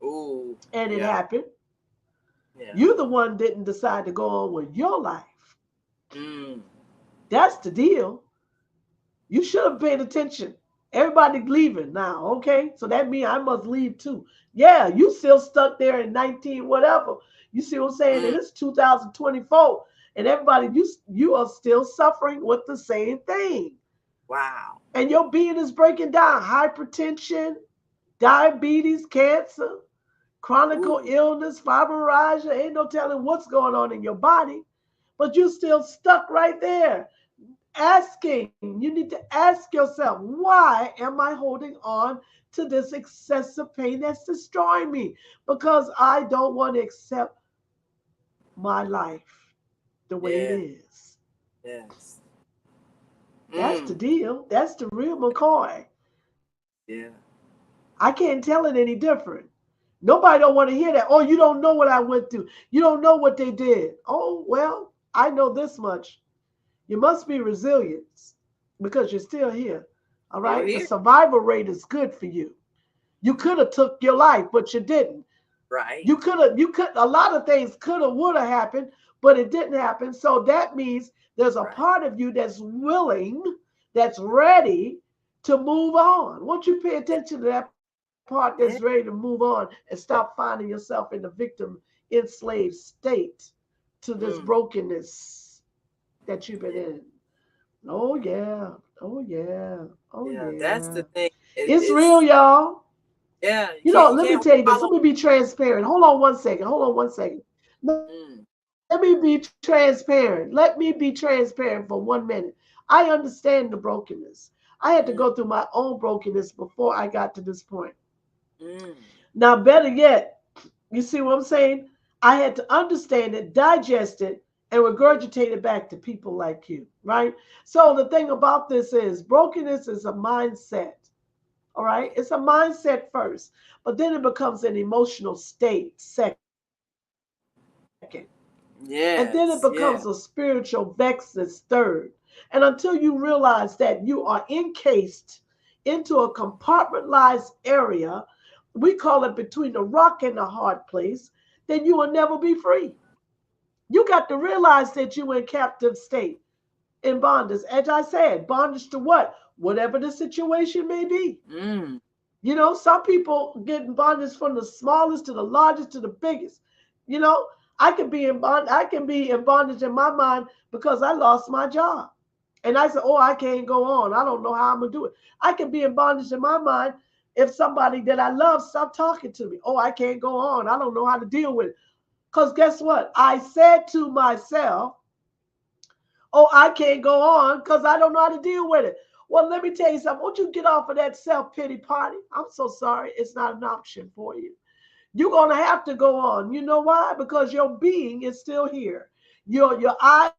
Ooh. And it Yeah. happened. Yeah. You the one didn't decide to go on with your life. Mm. That's the deal. You should have paid attention. Everybody leaving now, okay? So that means I must leave too. Yeah, you still stuck there in 19 whatever. You see what I'm saying? And it's 2024, and everybody, you are still suffering with the same thing. Wow. And your being is breaking down. Hypertension, diabetes, cancer, chronic Ooh. illness, fibromyalgia. Ain't no telling what's going on in your body, but you're still stuck right there. You need to ask yourself, why am I holding on to this excessive pain that's destroying me? Because I don't want to accept my life the way it Yeah. is. Yes. That's the Mm. deal. That's the real McCoy. Yeah. I can't tell it any different. Nobody don't want to hear that. Oh, you don't know what I went through. You don't know what they did. Oh, well, I know this much. You must be resilient because you're still here. All Still right. The here. survival rate is good for you. You could have took your life, but you didn't. Right. You could a lot of things could have would have happened, but it didn't happen. So that means there's a Right. part of you that's willing, that's ready to move on. Once you pay attention to that part that's ready to move on and stop finding yourself in the victim enslaved state to this Mm. brokenness that you've been Yeah. in. Oh yeah. Oh yeah. Oh Yeah. That's yeah. the thing. It's It's real, y'all. yeah. You Let me can't tell you this. follow. Let me be transparent. Hold on one second. Hold on one second. Let me be transparent. Let me be transparent for 1 minute. I understand the brokenness. I had to go through my Mm. own brokenness before I got to this point. Mm. Now, better yet, you see what I'm saying? I had to understand it, digest it, and Mm. regurgitate it back to people like you, right? So the thing about this is brokenness is a mindset. All right. It's a mindset first, but then it becomes an emotional state second. And then it becomes a Yes. spiritual Yeah. vexness third. And until you realize that you are encased into a compartmentalized area, we call it between the rock and the hard place, then you will never be free. You got to realize that you're in captive state, in bondage. As I said, bondage to what? Whatever the situation may be. Mm. Some people get in bondage from the smallest to the largest to the biggest. You know, I can be in bondage in my mind because I lost my job. And I said, oh, I can't go on. I don't know how I'm gonna do it. I can be in bondage in my mind if somebody that I love stopped talking to me. Oh, I can't go on. I don't know how to deal with it. Because guess what? I said to myself, oh, I can't go on because I don't know how to deal with it. Well, let me tell you something. Won't you get off of that self-pity party? I'm so sorry. It's not an option for you. You're going to have to go on. You know why? Because your being is still here. Your eyes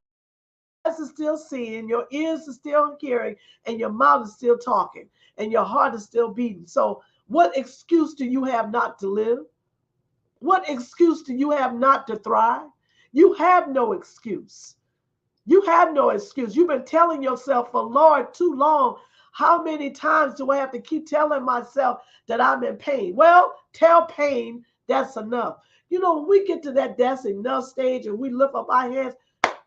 are still seeing, your ears are still hearing, and your mouth is still talking, and your heart is still beating. So what excuse do you have not to live? What excuse do you have not to thrive? You have no excuse. You have no excuse. You've been telling yourself for Lord too long. How many times do I have to keep telling myself that I'm in pain? Well, tell pain that's enough. When we get to that that's enough stage and we lift up our hands,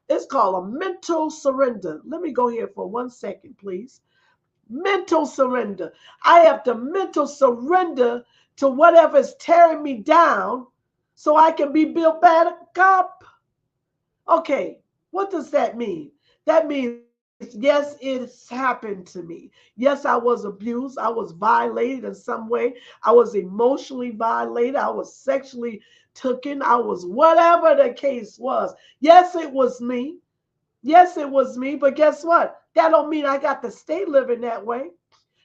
it's called a mental surrender. Let me go here for 1 second, please. Mental surrender. I have to mental surrender to whatever is tearing me down so I can be built back up. Okay, what does that mean? That means, yes, it's happened to me. Yes, I was abused. I was violated in some way. I was emotionally violated. I was sexually taken. I was whatever the case was. Yes, it was me. Yes, it was me. But guess what? That don't mean I got to stay living that way.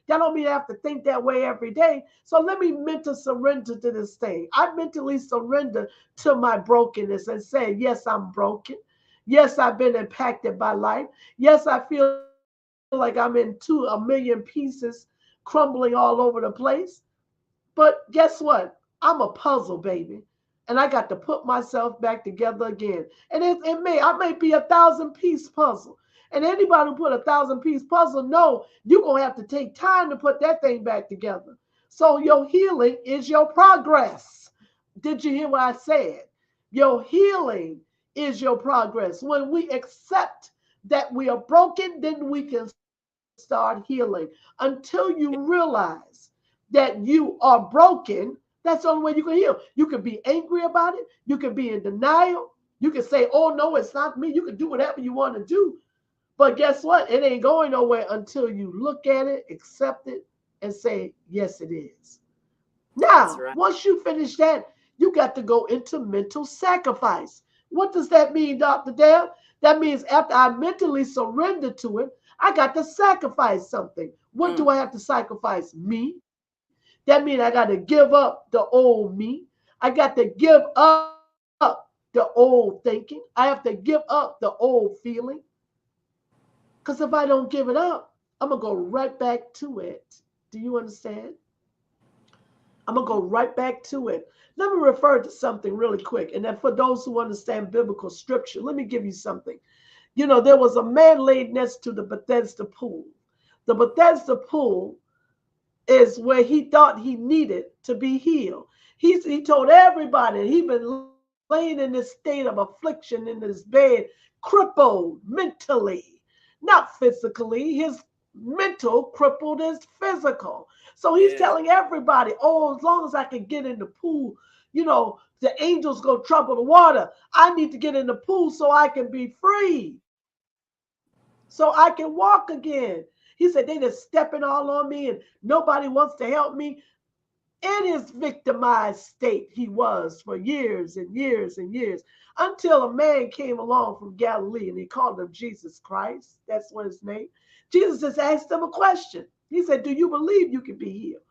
That don't mean I have to think that way every day. So let me mentally surrender to this thing. I mentally surrender to my brokenness and say, yes, I'm broken. Yes, I've been impacted by life. Yes, I feel like I'm in a million pieces crumbling all over the place. But guess what? I'm a puzzle, baby. And I got to put myself back together again. And I may be 1,000-piece puzzle. And anybody who put 1,000-piece puzzle know you're going to have to take time to put that thing back together. So your healing is your progress. Did you hear what I said? Your healing is your progress. When we accept that we are broken, then we can start healing. Until you realize that you are broken, that's the only way you can heal. You can be angry about it. You can be in denial. You can say, oh, no, it's not me. You can do whatever you want to do. But guess what? It ain't going nowhere until you look at it, accept it, and say, yes, it is. That's Now, right. once you finish that, you got to go into mental sacrifice. What does that mean, Dr. Dale? That means after I mentally surrender to it, I got to sacrifice something. What do Mm. I have to sacrifice? Me. That means I got to give up the old me. I got to give up the old thinking. I have to give up the old feeling. Because if I don't give it up, I'm going to go right back to it. Do you understand? I'm going to go right back to it. Let me refer to something really quick. And then for those who understand biblical scripture, let me give you something. You know, there was a man laid next to the Bethesda pool. The Bethesda pool is where he thought he needed to be healed. He told everybody he'd been laying in this state of affliction in this bed, crippled mentally, not physically. His mental crippled his physical. So he's Yeah. telling everybody, oh, as long as I can get in the pool, you know, the angels go trouble the water. I need to get in the pool so I can be free, so I can walk again. He said, they just stepping all on me and nobody wants to help me. In his victimized state, he was for years and years and years until a man came along from Galilee and he called him Jesus Christ. That's what his name. Jesus just asked him a question. He said, do you believe you can be healed?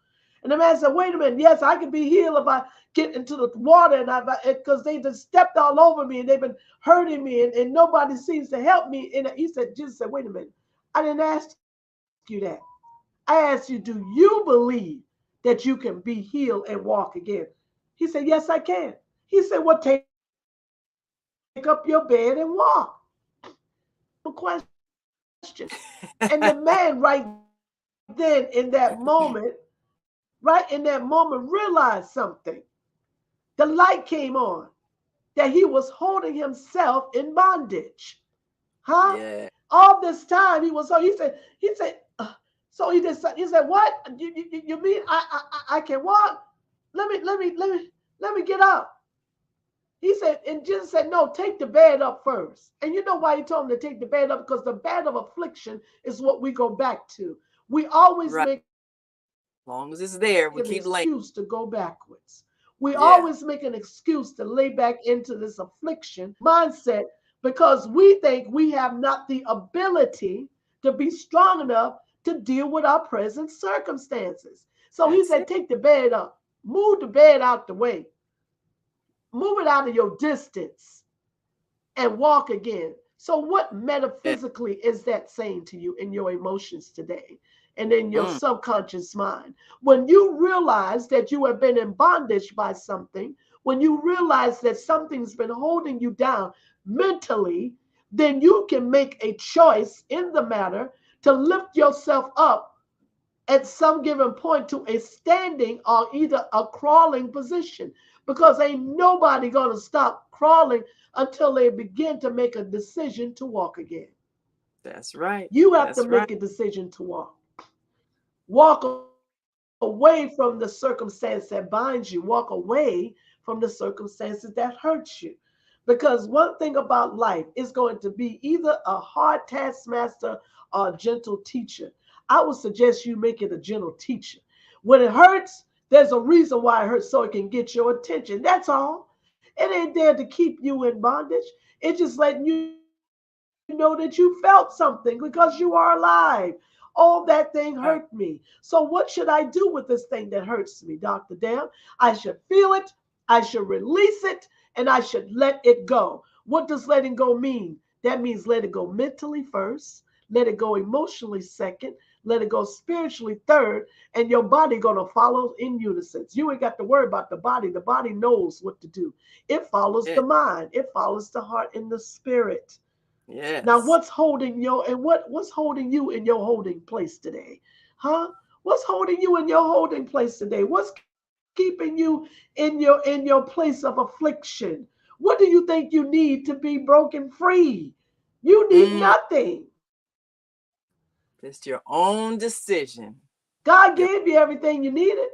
And the man said, wait a minute. Yes, I can be healed if I get into the water and because they just stepped all over me and they've been hurting me and nobody seems to help me. And he said, Jesus said, wait a minute. I didn't ask you that. I asked you, do you believe that you can be healed and walk again? He said, yes, I can. He said, well, take up your bed and walk. Simple question. And the man right then in that moment, realized something. The light came on that he was holding himself in bondage. Huh? All this time he was, Yeah. he said, so he said, what? You mean I can walk? Let me get up. He said, and Jesus said, no, take the bed up first. And you know why he told him to take the bed up? Because the bed of affliction is what we go back to. We always Right. make an excuse to As long go as it's there, we backwards. keep laying. We always make an excuse to Yeah. lay back into this affliction mindset because we think we have not the ability to be strong enough to deal with our present circumstances. So he said, That's take it. the bed up, move the bed out the way, move it out of your distance and walk again. So, what Yeah. metaphysically is that saying to you in your emotions today and in your Mm. subconscious mind? When you realize that you have been in bondage by something, when you realize that something's been holding you down mentally, then you can make a choice in the matter to lift yourself up at some given point to a standing or either a crawling position because ain't nobody going to stop crawling until they begin to make a decision to walk again. That's right. You have to That's right. make a decision to walk. Walk away from the circumstance that binds you. Walk away from the circumstances that hurt you. Because one thing about life is going to be either a hard taskmaster or a gentle teacher. I would suggest you make it a gentle teacher. When it hurts, there's a reason why it hurts, so it can get your attention. That's all. It ain't there to keep you in bondage. It's just letting you know that you felt something because you are alive. Oh, that thing hurt me. So what should I do with this thing that hurts me, Dr. Deb? I should feel it, I should release it, and I should let it go. What does letting go mean? That means let it go mentally first, let it go emotionally second, let it go spiritually third, and your body gonna follow in unison. You ain't got to worry about the body. The body knows what to do. It follows Yeah. the mind, it follows the heart and the spirit. Now, Yes. what's holding your and what's holding you in your holding place today? Huh? What's holding you in your holding place today? What's keeping you in your place of affliction? What do you think you need to be broken free? You need Mm, nothing. it's your own decision. God Your, gave you everything you needed.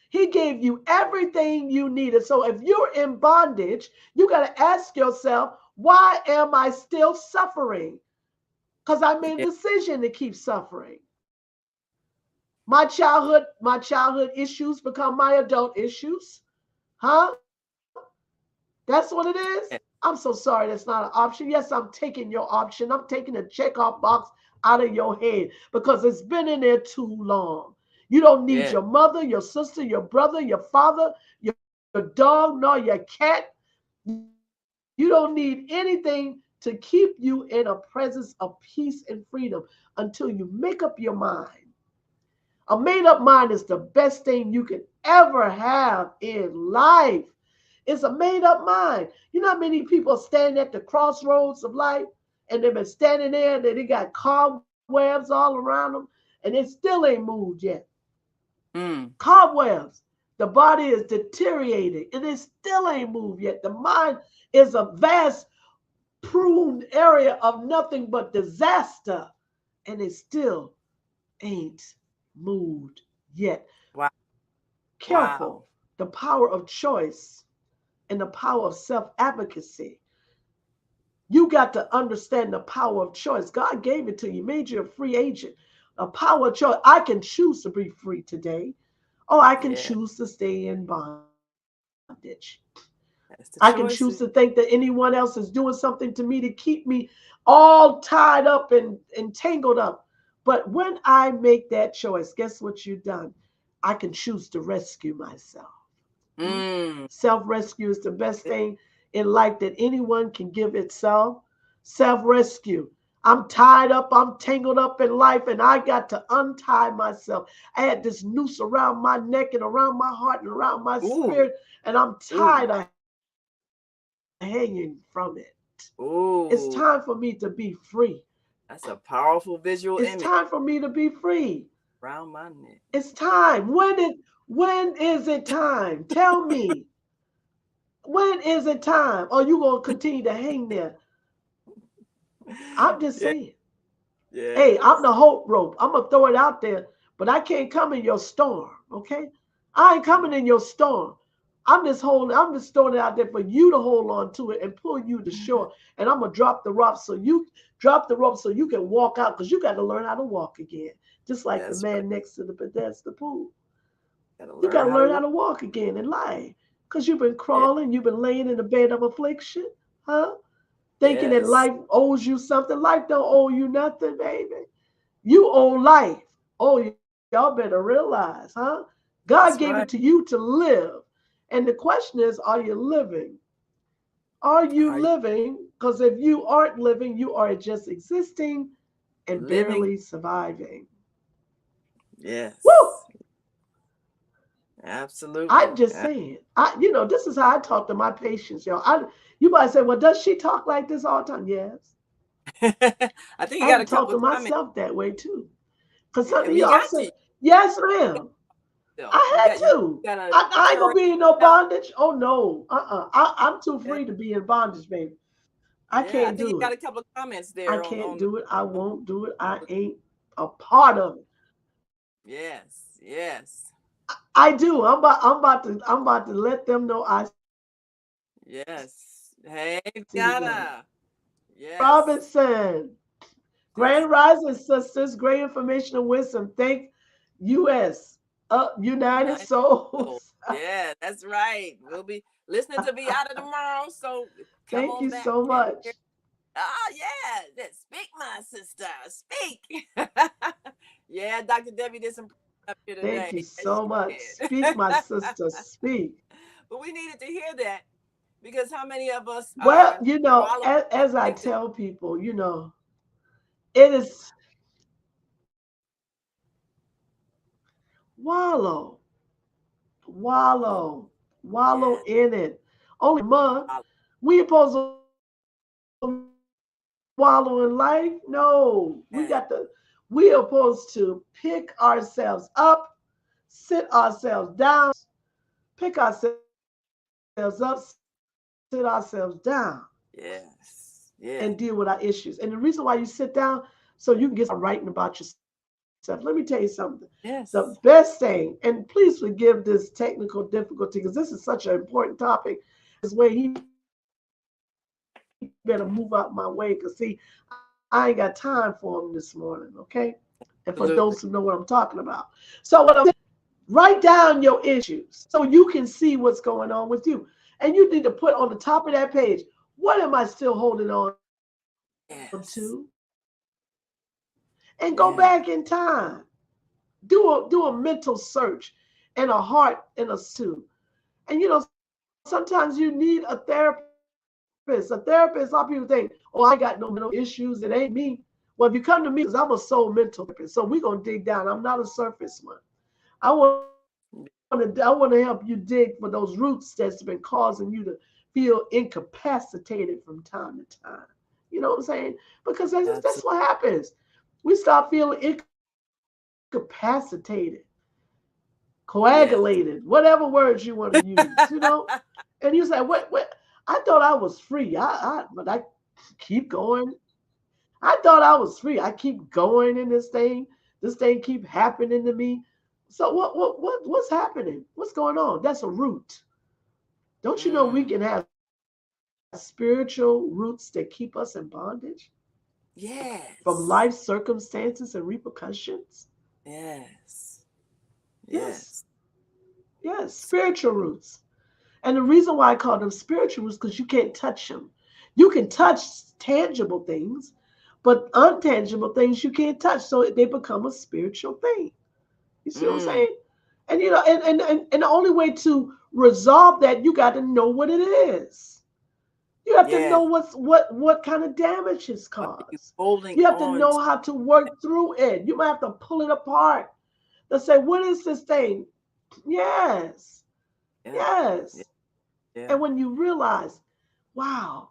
He gave you everything you needed. So if you're in bondage, you got to ask yourself, why am I still suffering? Because I made a yeah. decision to keep suffering. My childhood issues become my adult issues. Huh? That's what it is. Yeah. I'm so sorry that's not an option. Yes, I'm taking your option. I'm taking the checkoff box out of your head because it's been in there too long. You don't need Yeah. your mother, your sister, your brother, your father, your dog, nor your cat. You don't need anything to keep you in a presence of peace and freedom until you make up your mind. A made up mind is the best thing you can ever have in life. It's a made up mind. You know how many people stand at the crossroads of life and they've been standing there and they got cobwebs all around them and it still ain't moved yet. Mm, Cobwebs. The body is deteriorating and it still ain't moved yet. The mind is a vast pruned area of nothing but disaster and it still ain't moved yet. wow. Careful. Wow. The power of choice and the power of self advocacy. You got to understand the power of choice. God gave it to you, made you a free agent. A power of choice. I can choose to be free today, or I can Yeah. choose to stay in bondage. I can That's choose the to think that choices. anyone else is doing something to me to keep me all tied up and tangled up. But when I make that choice, guess what you've done? I can choose to rescue myself. Hmm? Mm, Self rescue is the best thing in life that anyone can give itself. Self rescue. I'm tied up, I'm tangled up in life, and I got to untie myself. I had this noose around my neck and around my heart and around my ooh. spirit, and I'm Ooh. tired of hanging from it. It's time for me to be Ooh. free. That's a powerful It's visual time for image me to be free. around my neck. It's time. When is it time? Tell me. When is it time? Or you gonna continue to hang there? I'm just Yeah. saying. Hey, I'm Yes. the hope rope. I'm gonna throw it out there, but I can't come in your storm. Okay? I ain't coming in your storm. I'm just throwing it out there for you to hold on to it and pull you to shore. And I'm gonna drop the rope so you can walk out because you got to learn how to walk again. Just like the That's right. man next to the Bethesda pool. Gotta You learn got to how to learn how walk. to walk again in life. Because you've been Yeah. crawling, you've been laying in a bed of affliction, huh? Thinking that Yes. life owes you something. Life don't owe you nothing, baby. You owe life. Oh, y'all better realize, huh? God gave it That's to right. you to live. And the question is, are you living? Are you Are you living? Because if you aren't living, you are just existing and living? barely surviving. Woo! Yes. I'm Absolutely. just saying. This is how I talk to my patients, y'all. You might say, well, does she talk like this all the time? Yes. I think I you had got to a talk couple to of comments. myself that way too. Because Yeah, some of we y'all got said, to. yes, You got ma'am. yourself. I had to. You gotta I ain't turn gonna be in no out. bondage. Oh no. I'm too Yeah, free to be in bondage, baby. I yeah, I can't think you do got it. a couple of comments I there can't on the do it. I on won't do it. I ain't a part of it. Yes. Yes. I do. I'm about to let them know I see them. Yes. Hey, Grand Diana. Yes. Robinson, That's Grand Rising Sisters, great information and wisdom. Thank U.S. United nice. Oh, Souls. yeah, that's right. We'll be listening to Be Out of tomorrow. So come Thank on you back so and much. hear. Oh, yeah. Speak, my sister. Speak. Yeah, Dr. Debbie did some up here Thank today. you Yes, so she much. did. Speak, my sister, speak. But we needed to hear that because how many of us Well, are following as I victim? tell people, it is wallow, Oh, wallow, wallow yeah. in it. Only month. We supposed to wallow in life? No. Yeah. We are supposed to pick ourselves up, sit ourselves down, pick ourselves up, sit ourselves down, Yes. and deal Yeah. with our issues. And the reason why you sit down, so you can get start writing about yourself. Let me tell you something. The Yes. best thing, and please forgive this technical difficulty because this is such an important topic. Is where he better move out my way because see, I ain't got time for him this morning, okay? And for those who know what I'm talking about. So what I'm Absolutely. saying, write down your issues so you can see what's going on with you. And you need to put on the top of that page, what am I still holding on to? And go back Yes. in time. Do Yeah. a mental search and a heart and a soul too. And sometimes you need a therapist. A therapist, a lot of people think, oh, I ain't got no mental issues. It ain't me. Well, if you come to me, because I'm a soul mental therapist, so we're gonna dig down. I'm not a surface one. I want to help you dig for those roots that's been causing you to feel incapacitated from time to time. You know what I'm saying? Because that's what Absolutely. happens. We start feeling incapacitated, coagulated, Yes. whatever words you want to use. And you say, what? I thought I was free. But I keep going. I thought I was free. I keep going in this thing. This thing keep happening to me. So what's happening? What's going on? That's a root. Don't you know we Mm. can have spiritual roots that keep us in bondage from life Yes. circumstances and repercussions? Yes. Yes. Yes. Yes, spiritual roots. And the reason why I call them spiritual is because you can't touch them. You can touch tangible things, but untangible things you can't touch. So they become a spiritual thing. You see what I'm Mm. saying? And and the only way to resolve that, you got to know what it is. You have to know Yes. what kind of damage it's What are you caused. holding You have to on know to? how to work through it. You might have to pull it apart to say, what is this thing? Yes. Yeah. Yeah. Yes. Yeah. And when you realize, wow,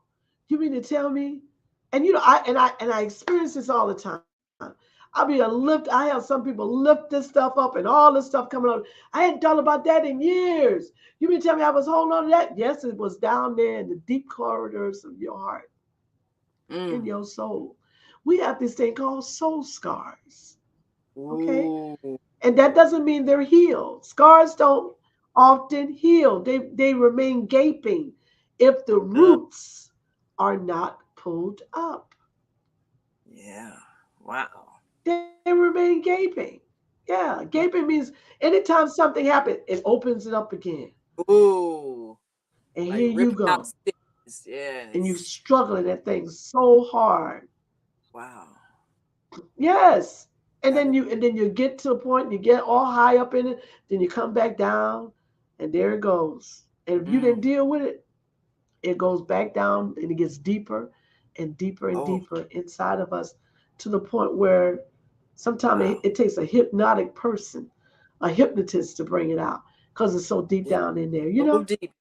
you mean to tell me? And I experience this all the time. I have some people lift this stuff up and all this stuff coming up. I hadn't thought about that in years. You mean to tell me I was holding on to that? Yes, it was down there in the deep corridors of your heart, in Mm. your soul. We have this thing called soul scars. Okay? Ooh. And that doesn't mean they're healed. Scars don't often heal. They remain gaping if the Uh, roots are not pulled up. yeah. Wow. They remain gaping. Yeah, Yeah. gaping means anytime something happens, it opens it up again. Ooh. And Like here you ripping out go. stitches. And you Yes. struggling at things so hard. Wow. Yes. That is. And then you get to a point, you get all high up in it, then you come back down, and there it goes. And if you Mm. didn't deal with it, it goes back down and it gets deeper and deeper and Oh. deeper inside of us to the point where sometimes Wow. it takes a hypnotic person, a hypnotist to bring it out because it's so deep Yeah. down in there, So deep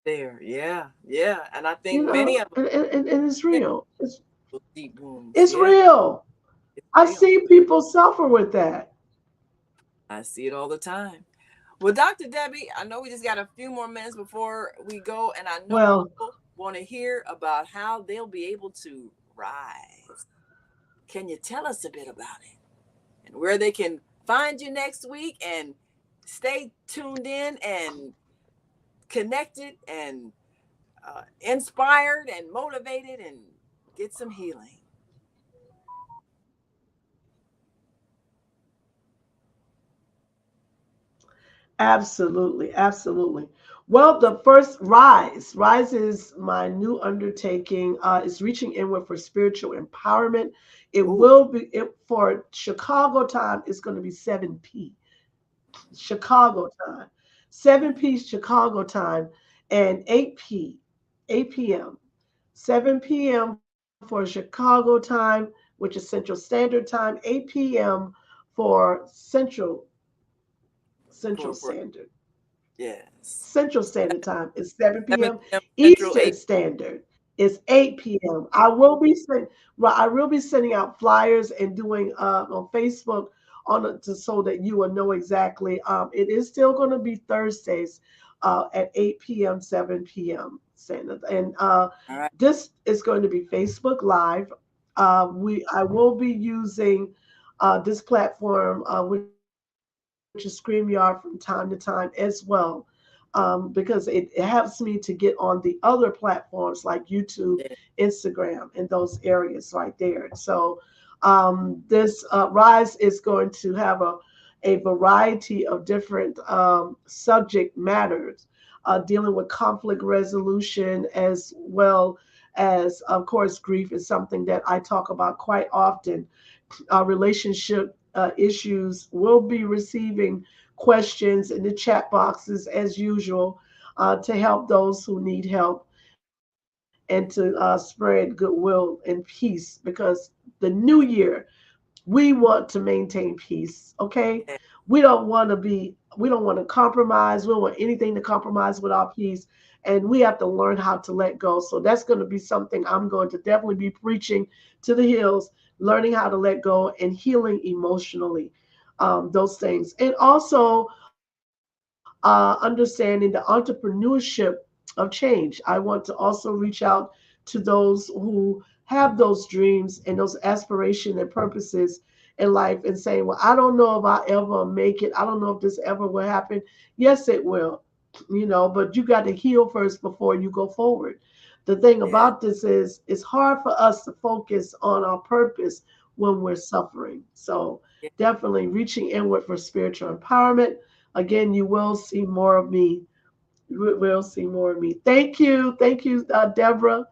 there. Yeah. Yeah. And I think many of us and it's have real. those deep wounds. It's Yeah. real. It's I've real. seen people suffer with that. I see it all the time. Well, Dr. Debbie, I know we just got a few more minutes before we go, and I know Well, people want to hear about how they'll be able to rise. Can you tell us a bit about it and where they can find you next week, and stay tuned in and connected and inspired and motivated, and get some healing. Absolutely, absolutely. Well, the first Rise is my new undertaking. It's reaching inward for spiritual empowerment. It Ooh, will be for Chicago time. It's going to be 7 p. Chicago time, 7 p. Chicago time, and 8 p. 7 p.m. for Chicago time, which is Central Standard Time, 8 p.m. for Central for Standard. yes, Central Standard Time is 7 7 p.m. p.m. Central, Eastern 8. Standard is 8 p.m. I will be sending out flyers and doing on Facebook so that you will know exactly. It is still going to be Thursdays at 8 p.m., 7 p.m. Standard, and All right, this is going to be Facebook Live. I will be using this platform, which is StreamYard, from time to time as well, because it helps me to get on the other platforms like YouTube, yeah, Instagram, and those areas right there. So this Rise is going to have a variety of different subject matters dealing with conflict resolution, as well as, of course, grief is something that I talk about quite often. Relationship issues. Will be receiving questions in the chat boxes as usual to help those who need help, and to spread goodwill and peace, because the new year we want to maintain peace. Okay, yeah, we don't want to compromise. We don't want anything to compromise with our peace, and we have to learn how to let go. So that's going to be something I'm going to definitely be preaching to the hills, learning how to let go and healing emotionally, those things. And also understanding the entrepreneurship of change. I want to also reach out to those who have those dreams and those aspirations and purposes in life, and saying, well, I don't know if I ever make it. I don't know if this ever will happen. Yes, it will, but you got to heal first before you go forward. The thing yeah, about this is it's hard for us to focus on our purpose when we're suffering. So yeah. definitely reaching inward for spiritual empowerment. Again, you will see more of me. You will see more of me. Thank you. Thank you, Deborah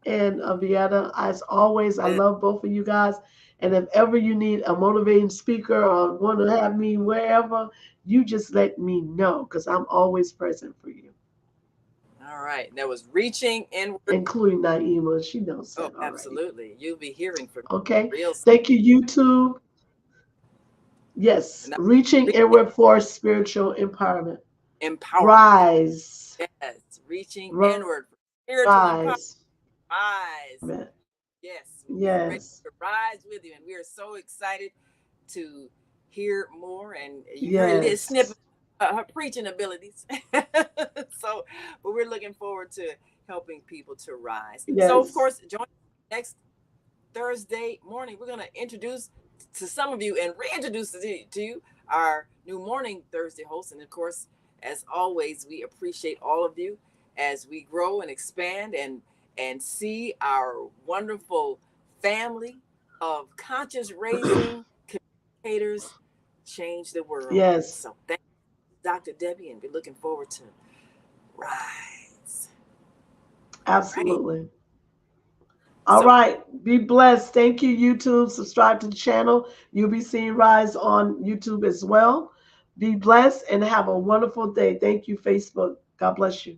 and Vieta. As always, I Yeah. love both of you guys. And if ever you need a motivating speaker or want to have me wherever, you just let me know, because I'm always present for you, All right, that was reaching inward. including Naima. She knows Oh, that already. absolutely. You'll be hearing from Okay. me real soon. Thank you, YouTube. Yes. And that's Reaching reaching inward for spiritual empowerment. empowerment. Rise. Yes, reaching inward for spiritual empowerment. Rise. Rise. Yes, we'll be ready Yes. to rise with you. And we are so excited to hear more. And you heard a little Yes. snippet of her preaching abilities. So, but we're looking forward to helping people to rise. So, of Yes. course, join us next Thursday morning. We're going to introduce to some of you and reintroduce to you our new morning Thursday host. And of course, as always, we appreciate all of you as we grow and expand and see our wonderful family of conscious raising communicators change the world. Yes. So thank you, Dr. Debbie, and we're looking forward to rise. All right. Absolutely. All So right. Be blessed. Thank you, YouTube. Subscribe to the channel. You'll be seeing Rise on YouTube as well. Be blessed and have a wonderful day. Thank you, Facebook. God bless you.